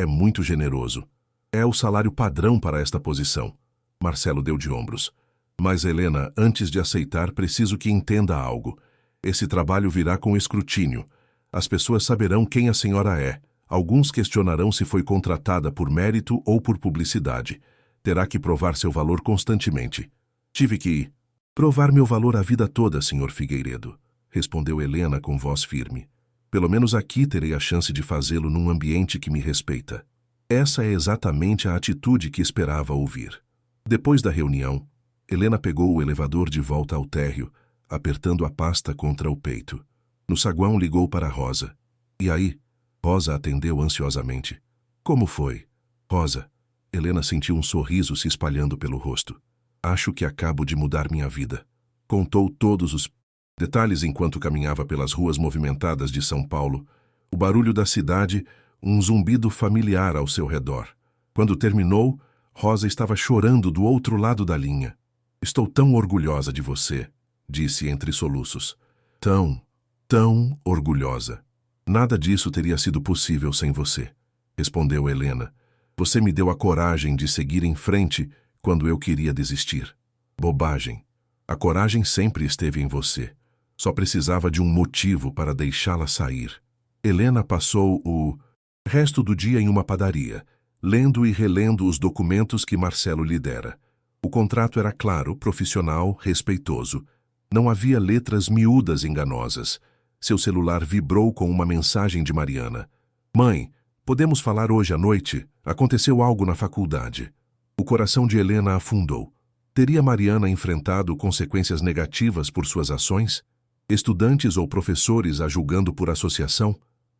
muito generoso. É o salário padrão para esta posição. Marcelo deu de ombros. Mas, Helena, antes de aceitar, preciso que entenda algo. Esse trabalho virá com escrutínio. As pessoas saberão quem a senhora é. Alguns questionarão se foi contratada por mérito ou por publicidade. Terá que provar seu valor constantemente. Tive que provar meu valor a vida toda, senhor Figueiredo, respondeu Helena com voz firme. Pelo menos aqui terei a chance de fazê-lo num ambiente que me respeita. Essa é exatamente a atitude que esperava ouvir. Depois da reunião, Helena pegou o elevador de volta ao térreo, apertando a pasta contra o peito. No saguão ligou para Rosa. E aí? Rosa atendeu ansiosamente. Como foi? Rosa. Helena sentiu um sorriso se espalhando pelo rosto. Acho que acabo de mudar minha vida. Contou todos os detalhes enquanto caminhava pelas ruas movimentadas de São Paulo, o barulho da cidade, um zumbido familiar ao seu redor. Quando terminou, Rosa estava chorando do outro lado da linha. Estou tão orgulhosa de você, disse entre soluços. Tão orgulhosa. Nada disso teria sido possível sem você, respondeu Helena. Você me deu a coragem de seguir em frente quando eu queria desistir. Bobagem. A coragem sempre esteve em você. Só precisava de um motivo para deixá-la sair. Helena passou o resto do dia em uma padaria, lendo e relendo os documentos que Marcelo lhe dera. O contrato era claro, profissional, respeitoso. Não havia letras miúdas enganosas. Seu celular vibrou com uma mensagem de Mariana. Mãe, podemos falar hoje à noite? Aconteceu algo na faculdade. O coração de Helena afundou. Teria Mariana enfrentado consequências negativas por suas ações? Estudantes ou professores a julgando por associação?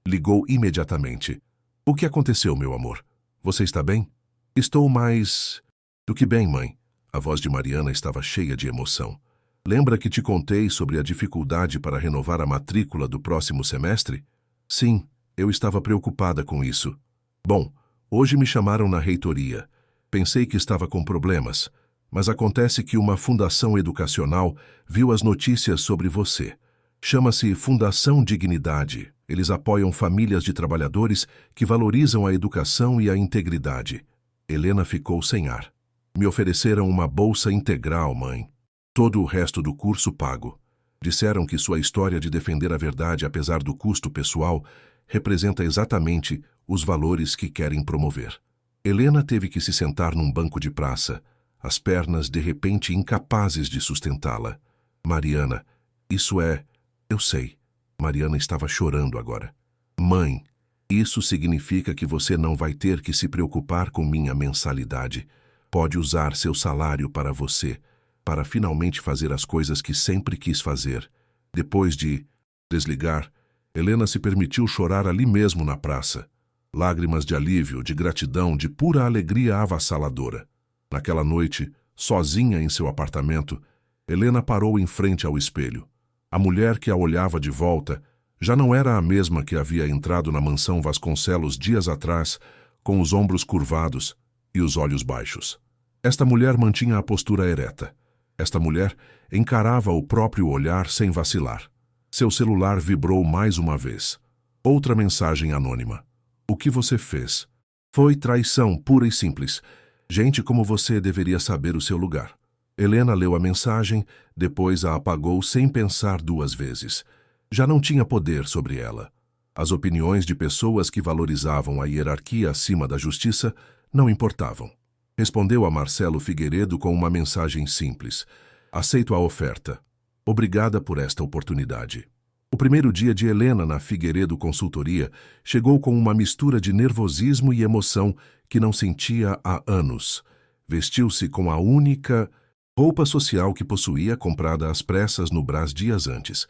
Ligou imediatamente. O que aconteceu, meu amor? Você está bem? Estou mais do que bem, mãe. A voz de Mariana estava cheia de emoção. Lembra que te contei sobre a dificuldade para renovar a matrícula do próximo semestre? Sim, eu estava preocupada com isso. Bom, hoje me chamaram na reitoria. Pensei que estava com problemas, mas acontece que uma fundação educacional viu as notícias sobre você. Chama-se Fundação Dignidade. Eles apoiam famílias de trabalhadores que valorizam a educação e a integridade. Helena ficou sem ar. Me ofereceram uma bolsa integral, mãe. Todo o resto do curso pago. Disseram que sua história de defender a verdade apesar do custo pessoal representa exatamente os valores que querem promover. Helena teve que se sentar num banco de praça, as pernas de repente incapazes de sustentá-la. Mariana, isso é... Eu sei. Mariana estava chorando agora. Mãe, isso significa que você não vai ter que se preocupar com minha mensalidade. Pode usar seu salário para você, para finalmente fazer as coisas que sempre quis fazer. Depois de desligar, Helena se permitiu chorar ali mesmo na praça. Lágrimas de alívio, de gratidão, de pura alegria avassaladora. Naquela noite, sozinha em seu apartamento, Helena parou em frente ao espelho. A mulher que a olhava de volta já não era a mesma que havia entrado na mansão Vasconcelos dias atrás, com os ombros curvados e os olhos baixos. Esta mulher mantinha a postura ereta. Esta mulher encarava o próprio olhar sem vacilar. Seu celular vibrou mais uma vez. Outra mensagem anônima. O que você fez? Foi traição pura e simples. Gente como você deveria saber o seu lugar. Helena leu a mensagem, depois a apagou sem pensar duas vezes. Já não tinha poder sobre ela. As opiniões de pessoas que valorizavam a hierarquia acima da justiça não importavam. Respondeu a Marcelo Figueiredo com uma mensagem simples. Aceito a oferta. Obrigada por esta oportunidade. O primeiro dia de Helena na Figueiredo Consultoria chegou com uma mistura de nervosismo e emoção que não sentia há anos. Vestiu-se com a única roupa social que possuía, comprada às pressas no Brás dias antes,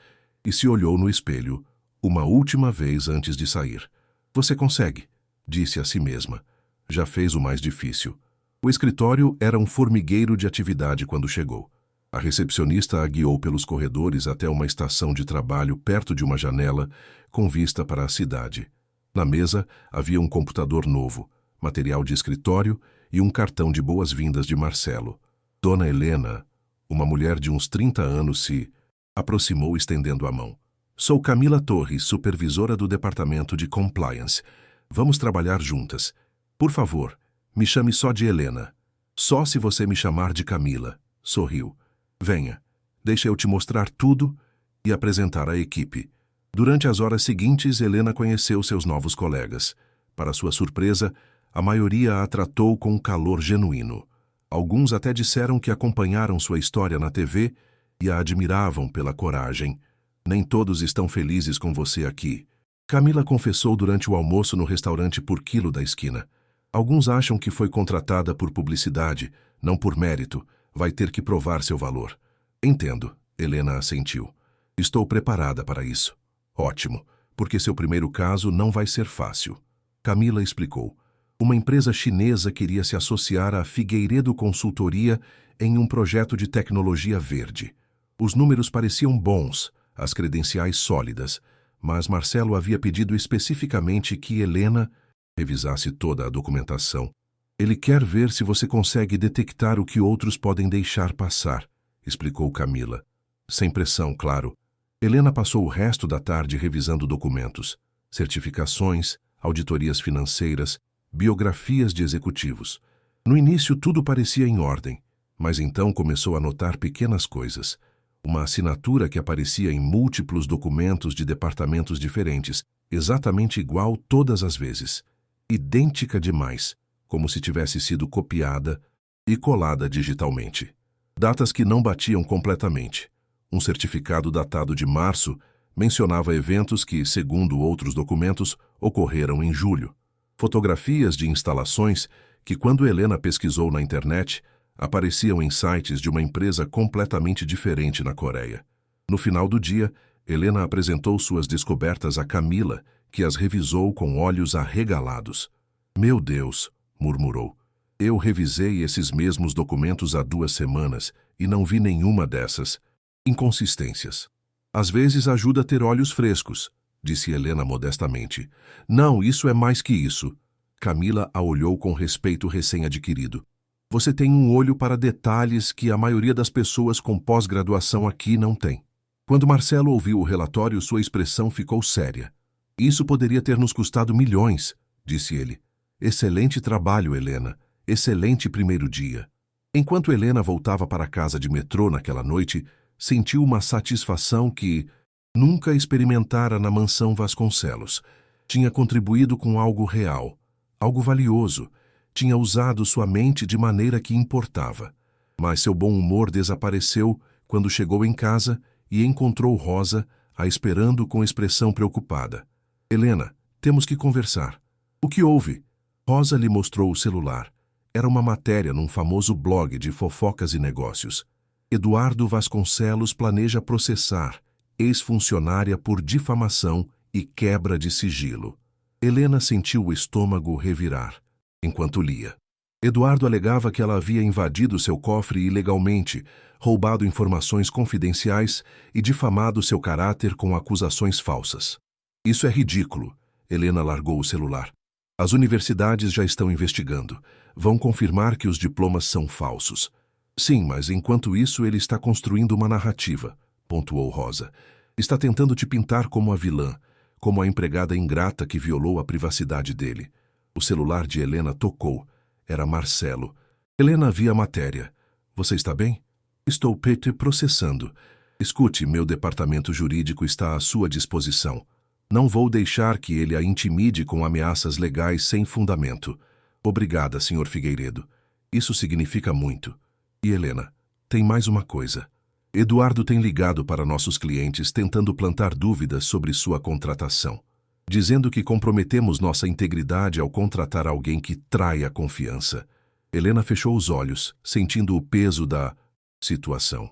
e se olhou no espelho uma última vez antes de sair. Você consegue, disse a si mesma. Já fez o mais difícil. O escritório era um formigueiro de atividade quando chegou. A recepcionista a guiou pelos corredores até uma estação de trabalho perto de uma janela, com vista para a cidade. Na mesa havia um computador novo, material de escritório e um cartão de boas-vindas de Marcelo. Dona Helena, uma mulher de uns 30 anos, se aproximou estendendo a mão. Sou Camila Torres, supervisora do departamento de compliance. Vamos trabalhar juntas. Por favor, me chame só de Helena. Só se você me chamar de Camila. Sorriu. Venha, deixa eu te mostrar tudo e apresentar a equipe. Durante as horas seguintes, Helena conheceu seus novos colegas. Para sua surpresa, a maioria a tratou com calor genuíno. Alguns até disseram que acompanharam sua história na TV e a admiravam pela coragem. Nem todos estão felizes com você aqui. Camila confessou durante o almoço no restaurante Por Quilo da esquina. Alguns acham que foi contratada por publicidade, não por mérito. Vai ter que provar seu valor. Entendo, Helena assentiu. Estou preparada para isso. Ótimo, porque seu primeiro caso não vai ser fácil. Camila explicou. Uma empresa chinesa queria se associar à Figueiredo Consultoria em um projeto de tecnologia verde. Os números pareciam bons, as credenciais sólidas, mas Marcelo havia pedido especificamente que Helena revisasse toda a documentação. Ele quer ver se você consegue detectar o que outros podem deixar passar, explicou Camila. Sem pressão, claro. Helena passou o resto da tarde revisando documentos, certificações, auditorias financeiras, biografias de executivos. No início tudo parecia em ordem, mas então começou a notar pequenas coisas. Uma assinatura que aparecia em múltiplos documentos de departamentos diferentes, exatamente igual todas as vezes. Idêntica demais, como se tivesse sido copiada e colada digitalmente. Datas que não batiam completamente. Um certificado datado de março mencionava eventos que, segundo outros documentos, ocorreram em julho. Fotografias de instalações que, quando Helena pesquisou na internet, apareciam em sites de uma empresa completamente diferente na Coreia. No final do dia, Helena apresentou suas descobertas a Camila, que as revisou com olhos arregalados. "Meu Deus", murmurou. "Eu revisei esses mesmos documentos há 2 semanas e não vi nenhuma dessas inconsistências." "Às vezes ajuda a ter olhos frescos", disse Helena modestamente. "Não, isso é mais que isso." Camila a olhou com respeito recém-adquirido. "Você tem um olho para detalhes que a maioria das pessoas com pós-graduação aqui não tem." Quando Marcelo ouviu o relatório, sua expressão ficou séria. "Isso poderia ter nos custado milhões", disse ele. "Excelente trabalho, Helena. Excelente primeiro dia." Enquanto Helena voltava para casa de metrô naquela noite, sentiu uma satisfação que nunca experimentara na mansão Vasconcelos. Tinha contribuído com algo real, algo valioso. Tinha usado sua mente de maneira que importava. Mas seu bom humor desapareceu quando chegou em casa e encontrou Rosa a esperando com expressão preocupada. "Helena, temos que conversar." "O que houve?" Rosa lhe mostrou o celular. Era uma matéria num famoso blog de fofocas e negócios. "Eduardo Vasconcelos planeja processar ex-funcionária por difamação e quebra de sigilo." Helena sentiu o estômago revirar enquanto lia. Eduardo alegava que ela havia invadido seu cofre ilegalmente, roubado informações confidenciais e difamado seu caráter com acusações falsas. "Isso é ridículo." Helena largou o celular. "As universidades já estão investigando. Vão confirmar que os diplomas são falsos." "Sim, mas enquanto isso ele está construindo uma narrativa", pontuou Rosa. "Está tentando te pintar como a vilã, como a empregada ingrata que violou a privacidade dele." O celular de Helena tocou. Era Marcelo. Helena via a matéria. "Você está bem?" "Estou processando." "Escute, meu departamento jurídico está à sua disposição. Não vou deixar que ele a intimide com ameaças legais sem fundamento." "Obrigada, Sr. Figueiredo. Isso significa muito." "E Helena, tem mais uma coisa. Eduardo tem ligado para nossos clientes tentando plantar dúvidas sobre sua contratação, dizendo que comprometemos nossa integridade ao contratar alguém que trai a confiança." Helena fechou os olhos, sentindo o peso da situação.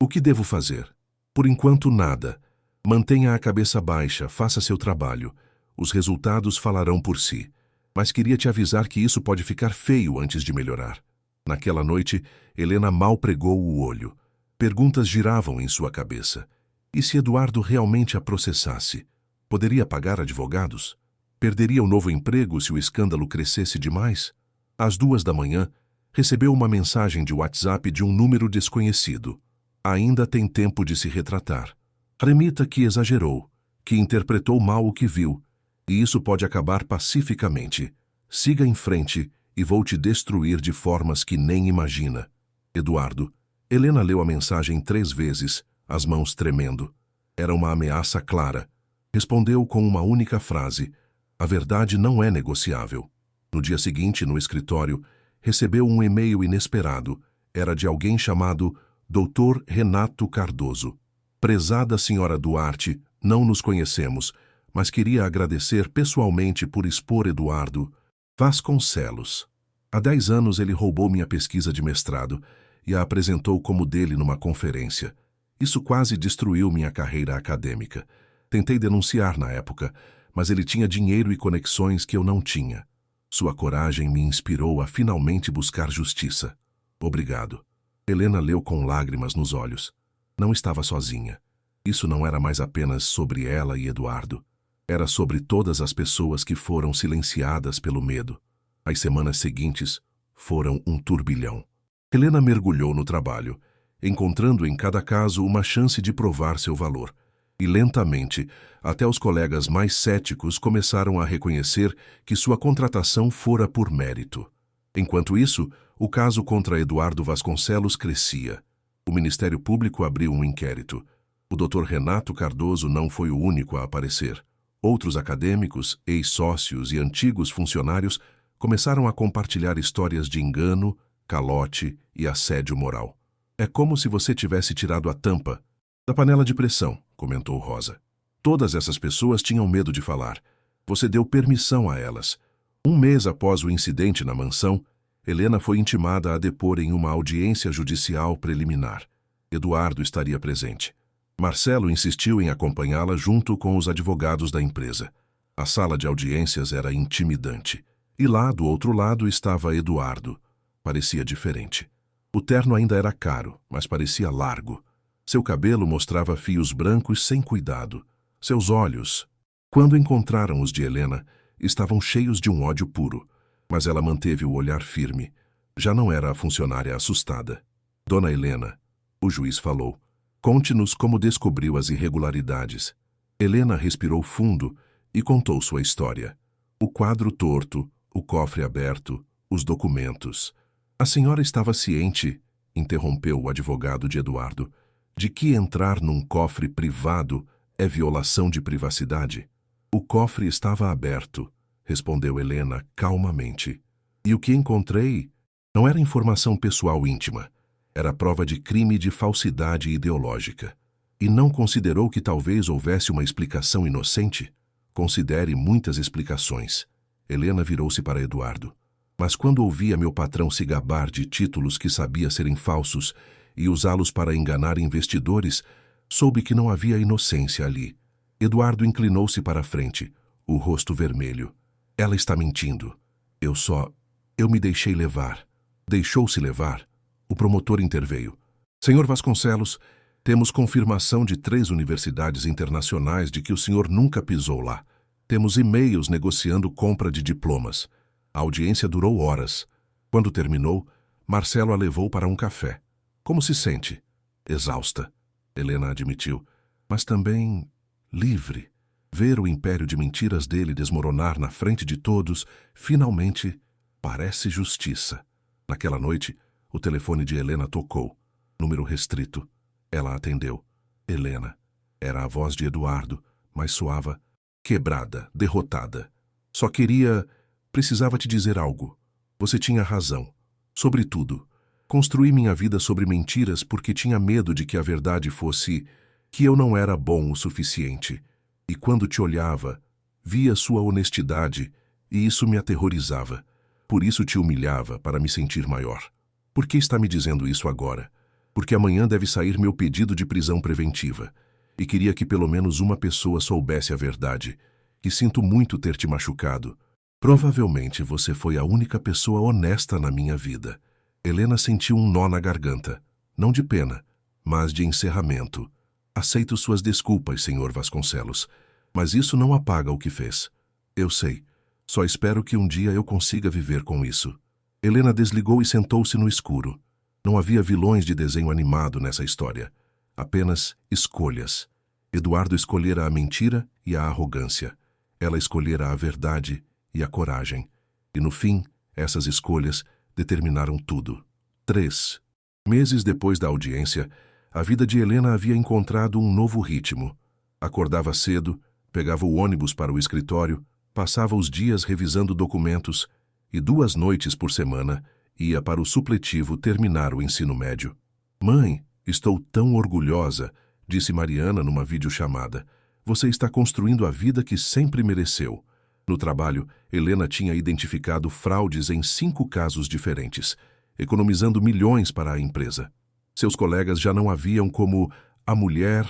"O que devo fazer?" "Por enquanto, nada. Mantenha a cabeça baixa, faça seu trabalho. Os resultados falarão por si. Mas queria te avisar que isso pode ficar feio antes de melhorar." Naquela noite, Helena mal pregou o olho. Perguntas giravam em sua cabeça. E se Eduardo realmente a processasse? Poderia pagar advogados? Perderia o novo emprego se o escândalo crescesse demais? Às 2 da manhã, recebeu uma mensagem de WhatsApp de um número desconhecido. Ainda tem tempo de se retratar. Remita que exagerou, que interpretou mal o que viu, e isso pode acabar pacificamente. Siga em frente e vou te destruir de formas que nem imagina. Eduardo. Helena leu a mensagem 3 vezes, as mãos tremendo. Era uma ameaça clara. Respondeu com uma única frase: "A verdade não é negociável." No dia seguinte, no escritório, recebeu um e-mail inesperado. Era de alguém chamado Dr. Renato Cardoso. "Prezada senhora Duarte, não nos conhecemos, mas queria agradecer pessoalmente por expor Eduardo Vasconcelos. Há 10 anos ele roubou minha pesquisa de mestrado e a apresentou como dele numa conferência. Isso quase destruiu minha carreira acadêmica. Tentei denunciar na época, mas ele tinha dinheiro e conexões que eu não tinha. Sua coragem me inspirou a finalmente buscar justiça. Obrigado." Helena leu com lágrimas nos olhos. Não estava sozinha. Isso não era mais apenas sobre ela e Eduardo. Era sobre todas as pessoas que foram silenciadas pelo medo. As semanas seguintes foram um turbilhão. Helena mergulhou no trabalho, encontrando em cada caso uma chance de provar seu valor. E lentamente, até os colegas mais céticos começaram a reconhecer que sua contratação fora por mérito. Enquanto isso, o caso contra Eduardo Vasconcelos crescia. O Ministério Público abriu um inquérito. O Dr. Renato Cardoso não foi o único a aparecer. Outros acadêmicos, ex-sócios e antigos funcionários começaram a compartilhar histórias de engano, calote e assédio moral. É como se você tivesse tirado a tampa da panela de pressão, comentou Rosa. Todas essas pessoas tinham medo de falar. Você deu permissão a elas. Um mês após o incidente na mansão, Helena foi intimada a depor em uma audiência judicial preliminar. Eduardo estaria presente. Marcelo insistiu em acompanhá-la junto com os advogados da empresa. A sala de audiências era intimidante. E lá, do outro lado, estava Eduardo. Parecia diferente. O terno ainda era caro, mas parecia largo. Seu cabelo mostrava fios brancos sem cuidado. Seus olhos, quando encontraram os de Helena, estavam cheios de um ódio puro. Mas ela manteve o olhar firme. Já não era a funcionária assustada. Dona Helena, o juiz falou, conte-nos como descobriu as irregularidades. Helena respirou fundo e contou sua história. O quadro torto, o cofre aberto, os documentos. A senhora estava ciente, interrompeu o advogado de Eduardo, de que entrar num cofre privado é violação de privacidade? O cofre estava aberto, respondeu Helena calmamente. E o que encontrei não era informação pessoal íntima. Era prova de crime de falsidade ideológica. E não considerou que talvez houvesse uma explicação inocente? Considere muitas explicações. Helena virou-se para Eduardo. Mas quando ouvia meu patrão se gabar de títulos que sabia serem falsos e usá-los para enganar investidores, soube que não havia inocência ali. Eduardo inclinou-se para a frente, o rosto vermelho. Ela está mentindo. Eu me deixei levar. Deixou-se levar. O promotor interveio. Senhor Vasconcelos, temos confirmação de 3 universidades internacionais de que o senhor nunca pisou lá. Temos e-mails negociando compra de diplomas. A audiência durou horas. Quando terminou, Marcelo a levou para um café. Como se sente? Exausta, Helena admitiu, mas também livre. Ver o império de mentiras dele desmoronar na frente de todos, finalmente, parece justiça. Naquela noite, o telefone de Helena tocou. Número restrito. Ela atendeu. Helena. Era a voz de Eduardo, mas soava quebrada, derrotada. Só precisava te dizer algo. Você tinha razão. Sobretudo, construí minha vida sobre mentiras porque tinha medo de que a verdade fosse que eu não era bom o suficiente. E quando te olhava, via sua honestidade e isso me aterrorizava. Por isso te humilhava para me sentir maior. Por que está me dizendo isso agora? Porque amanhã deve sair meu pedido de prisão preventiva. E queria que pelo menos uma pessoa soubesse a verdade. Que sinto muito ter te machucado. Provavelmente você foi a única pessoa honesta na minha vida. Helena sentiu um nó na garganta. Não de pena, mas de encerramento. Aceito suas desculpas, senhor Vasconcelos. Mas isso não apaga o que fez. Eu sei. Só espero que um dia eu consiga viver com isso. Helena desligou e sentou-se no escuro. Não havia vilões de desenho animado nessa história. Apenas escolhas. Eduardo escolhera a mentira e a arrogância. Ela escolhera a verdade e a coragem. E no fim, essas escolhas determinaram tudo. 3 meses depois da audiência, a vida de Helena havia encontrado um novo ritmo. Acordava cedo, pegava o ônibus para o escritório, passava os dias revisando documentos e 2 noites por semana ia para o supletivo terminar o ensino médio. Mãe, estou tão orgulhosa, disse Mariana numa videochamada. Você está construindo a vida que sempre mereceu. No trabalho, Helena tinha identificado fraudes em 5 casos diferentes, economizando milhões para a empresa. Seus colegas já não a viam como a mulher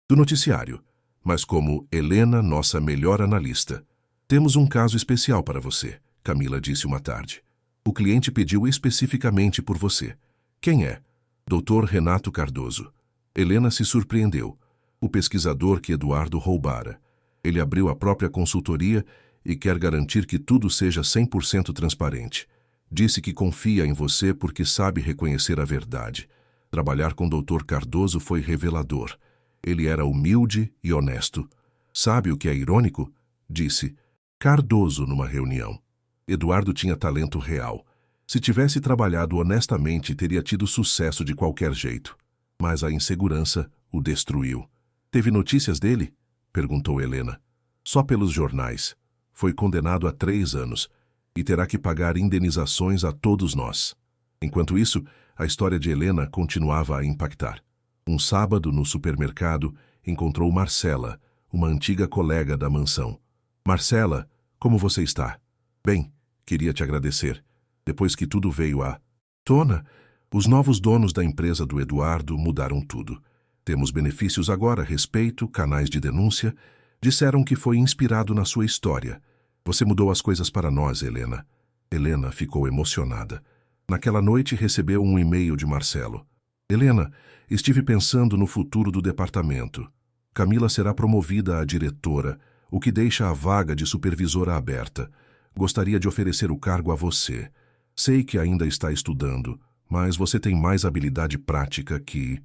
do noticiário, mas como Helena, nossa melhor analista. Temos um caso especial para você, Camila disse uma tarde. O cliente pediu especificamente por você. Quem é? Dr. Renato Cardoso. Helena se surpreendeu. O pesquisador que Eduardo roubara. Ele abriu a própria consultoria e quer garantir que tudo seja 100% transparente. Disse que confia em você porque sabe reconhecer a verdade. Trabalhar com o Dr. Cardoso foi revelador. Ele era humilde e honesto. Sabe o que é irônico? Disse Cardoso numa reunião. Eduardo tinha talento real. Se tivesse trabalhado honestamente, teria tido sucesso de qualquer jeito. Mas a insegurança o destruiu. Teve notícias dele? Perguntou Helena. Só pelos jornais. Foi condenado a 3 anos e terá que pagar indenizações a todos nós. Enquanto isso, a história de Helena continuava a impactar. Um sábado, no supermercado, encontrou Marcela, uma antiga colega da mansão. Marcela, como você está? Bem, queria te agradecer. Depois que tudo veio à tona, os novos donos da empresa do Eduardo mudaram tudo. Temos benefícios agora, respeito, canais de denúncia. Disseram que foi inspirado na sua história. Você mudou as coisas para nós, Helena. Helena ficou emocionada. Naquela noite recebeu um e-mail de Marcelo. Helena, estive pensando no futuro do departamento. Camila será promovida a diretora, o que deixa a vaga de supervisora aberta. Gostaria de oferecer o cargo a você. Sei que ainda está estudando, mas você tem mais habilidade prática que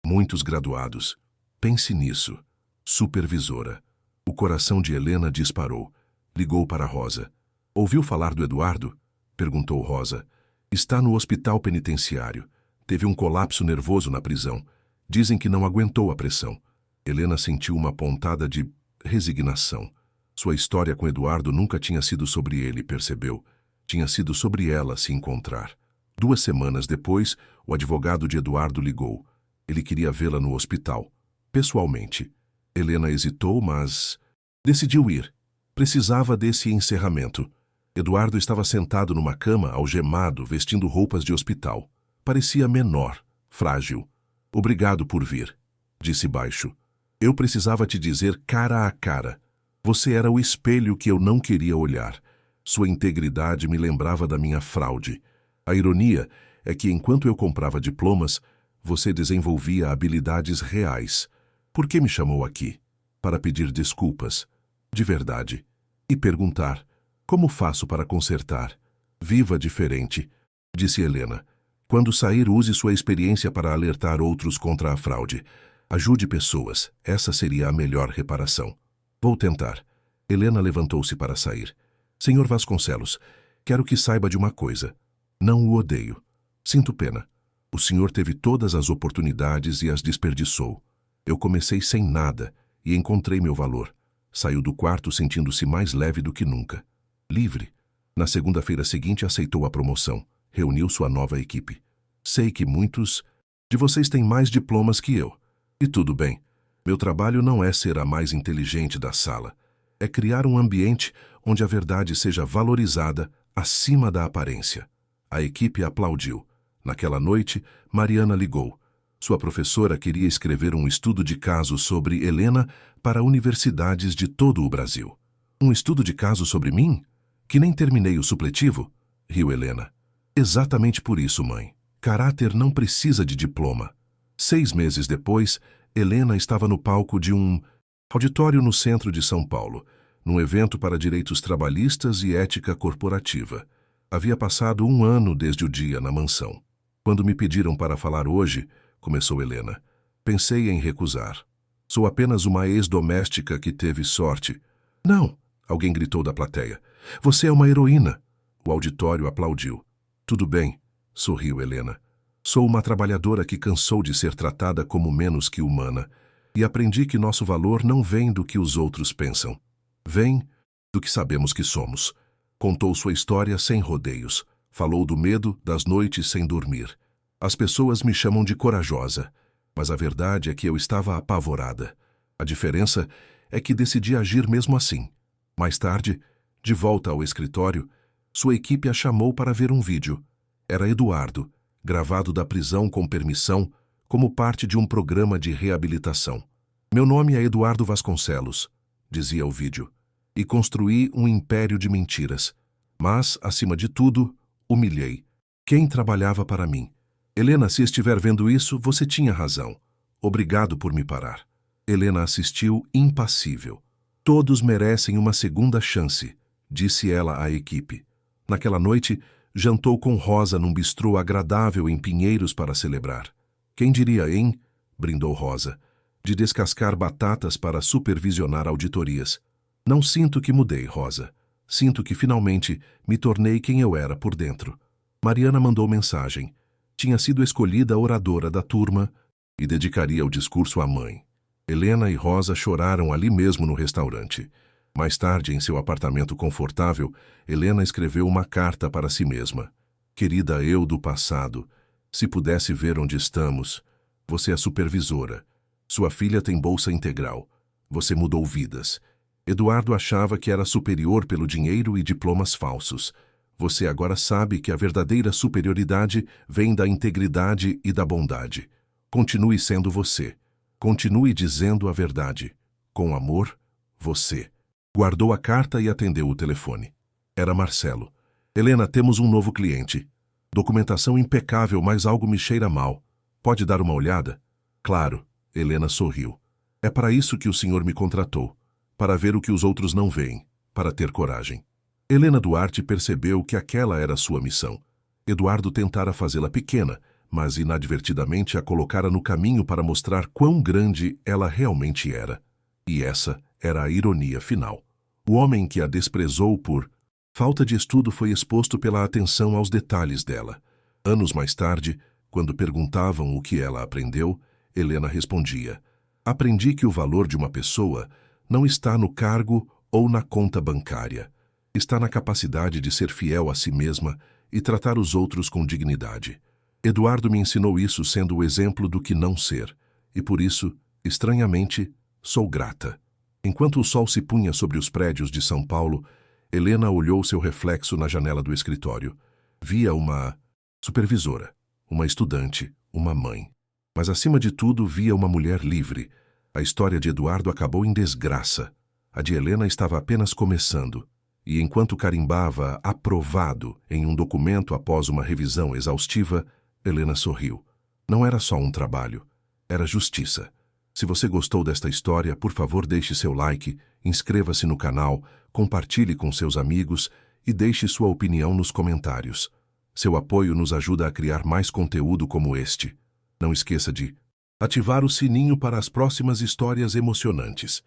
muitos graduados. Pense nisso. Supervisora. O coração de Helena disparou. Ligou para Rosa. Ouviu falar do Eduardo? Perguntou Rosa. Está no hospital penitenciário. Teve um colapso nervoso na prisão. Dizem que não aguentou a pressão. Helena sentiu uma pontada de resignação. Sua história com Eduardo nunca tinha sido sobre ele, percebeu? Tinha sido sobre ela se encontrar. 2 semanas depois, o advogado de Eduardo ligou. Ele queria vê-la no hospital, pessoalmente. Helena hesitou, mas decidiu ir. Precisava desse encerramento. Eduardo estava sentado numa cama, algemado, vestindo roupas de hospital. Parecia menor, frágil. Obrigado por vir, disse baixo. Eu precisava te dizer cara a cara. Você era o espelho que eu não queria olhar. Sua integridade me lembrava da minha fraude. A ironia é que enquanto eu comprava diplomas, você desenvolvia habilidades reais. Por que me chamou aqui? Para pedir desculpas. De verdade. E perguntar, como faço para consertar? Viva diferente, disse Helena. Quando sair, use sua experiência para alertar outros contra a fraude. Ajude pessoas, essa seria a melhor reparação. Vou tentar. Helena levantou-se para sair. Senhor Vasconcelos, quero que saiba de uma coisa. Não o odeio. Sinto pena. O senhor teve todas as oportunidades e as desperdiçou. Eu comecei sem nada e encontrei meu valor. Saiu do quarto sentindo-se mais leve do que nunca. Livre. Na segunda-feira seguinte aceitou a promoção. Reuniu sua nova equipe. Sei que muitos de vocês têm mais diplomas que eu. E tudo bem. Meu trabalho não é ser a mais inteligente da sala. É criar um ambiente onde a verdade seja valorizada acima da aparência. A equipe aplaudiu. Naquela noite, Mariana ligou. Sua professora queria escrever um estudo de caso sobre Helena para universidades de todo o Brasil. Um estudo de caso sobre mim? Que nem terminei o supletivo? Riu Helena. Exatamente por isso, mãe. Caráter não precisa de diploma. 6 meses depois, Helena estava no palco de um auditório no centro de São Paulo, num evento para direitos trabalhistas e ética corporativa. Havia passado 1 ano desde o dia na mansão. Quando me pediram para falar hoje, começou Helena, pensei em recusar. Sou apenas uma ex-doméstica que teve sorte. Não, alguém gritou da plateia. Você é uma heroína. O auditório aplaudiu. Tudo bem, sorriu Helena. Sou uma trabalhadora que cansou de ser tratada como menos que humana e aprendi que nosso valor não vem do que os outros pensam. Vem do que sabemos que somos. Contou sua história sem rodeios. Falou do medo das noites sem dormir. As pessoas me chamam de corajosa, mas a verdade é que eu estava apavorada. A diferença é que decidi agir mesmo assim. Mais tarde, de volta ao escritório, sua equipe a chamou para ver um vídeo. Era Eduardo, gravado da prisão com permissão, como parte de um programa de reabilitação. Meu nome é Eduardo Vasconcelos, dizia o vídeo, e construí um império de mentiras. Mas, acima de tudo, humilhei quem trabalhava para mim. Helena, se estiver vendo isso, você tinha razão. Obrigado por me parar. Helena assistiu impassível. Todos merecem uma segunda chance, disse ela à equipe. Naquela noite, jantou com Rosa num bistrô agradável em Pinheiros para celebrar. Quem diria, hein? Brindou Rosa. De descascar batatas para supervisionar auditorias. Não sinto que mudei, Rosa. Sinto que finalmente me tornei quem eu era por dentro. Mariana mandou mensagem. Tinha sido escolhida oradora da turma e dedicaria o discurso à mãe. Helena e Rosa choraram ali mesmo no restaurante. Mais tarde, em seu apartamento confortável, Helena escreveu uma carta para si mesma. Querida eu do passado, se pudesse ver onde estamos, você é supervisora. Sua filha tem bolsa integral. Você mudou vidas. Eduardo achava que era superior pelo dinheiro e diplomas falsos. Você agora sabe que a verdadeira superioridade vem da integridade e da bondade. Continue sendo você. Continue dizendo a verdade. Com amor, você. Guardou a carta e atendeu o telefone. Era Marcelo. Helena, temos um novo cliente. Documentação impecável, mas algo me cheira mal. Pode dar uma olhada? Claro. Helena sorriu. É para isso que o senhor me contratou. Para ver o que os outros não veem. Para ter coragem. Helena Duarte percebeu que aquela era sua missão. Eduardo tentara fazê-la pequena, mas inadvertidamente a colocara no caminho para mostrar quão grande ela realmente era. E essa era a ironia final. O homem que a desprezou por falta de estudo foi exposto pela atenção aos detalhes dela. Anos mais tarde, quando perguntavam o que ela aprendeu, Helena respondia: aprendi que o valor de uma pessoa não está no cargo ou na conta bancária. Está na capacidade de ser fiel a si mesma e tratar os outros com dignidade. Eduardo me ensinou isso sendo o exemplo do que não ser, e por isso, estranhamente, sou grata. Enquanto o sol se punha sobre os prédios de São Paulo, Helena olhou seu reflexo na janela do escritório. Via uma supervisora, uma estudante, uma mãe. Mas acima de tudo via uma mulher livre. A história de Eduardo acabou em desgraça. A de Helena estava apenas começando. E enquanto carimbava aprovado em um documento após uma revisão exaustiva, Helena sorriu. Não era só um trabalho, era justiça. Se você gostou desta história, por favor deixe seu like, inscreva-se no canal, compartilhe com seus amigos e deixe sua opinião nos comentários. Seu apoio nos ajuda a criar mais conteúdo como este. Não esqueça de ativar o sininho para as próximas histórias emocionantes.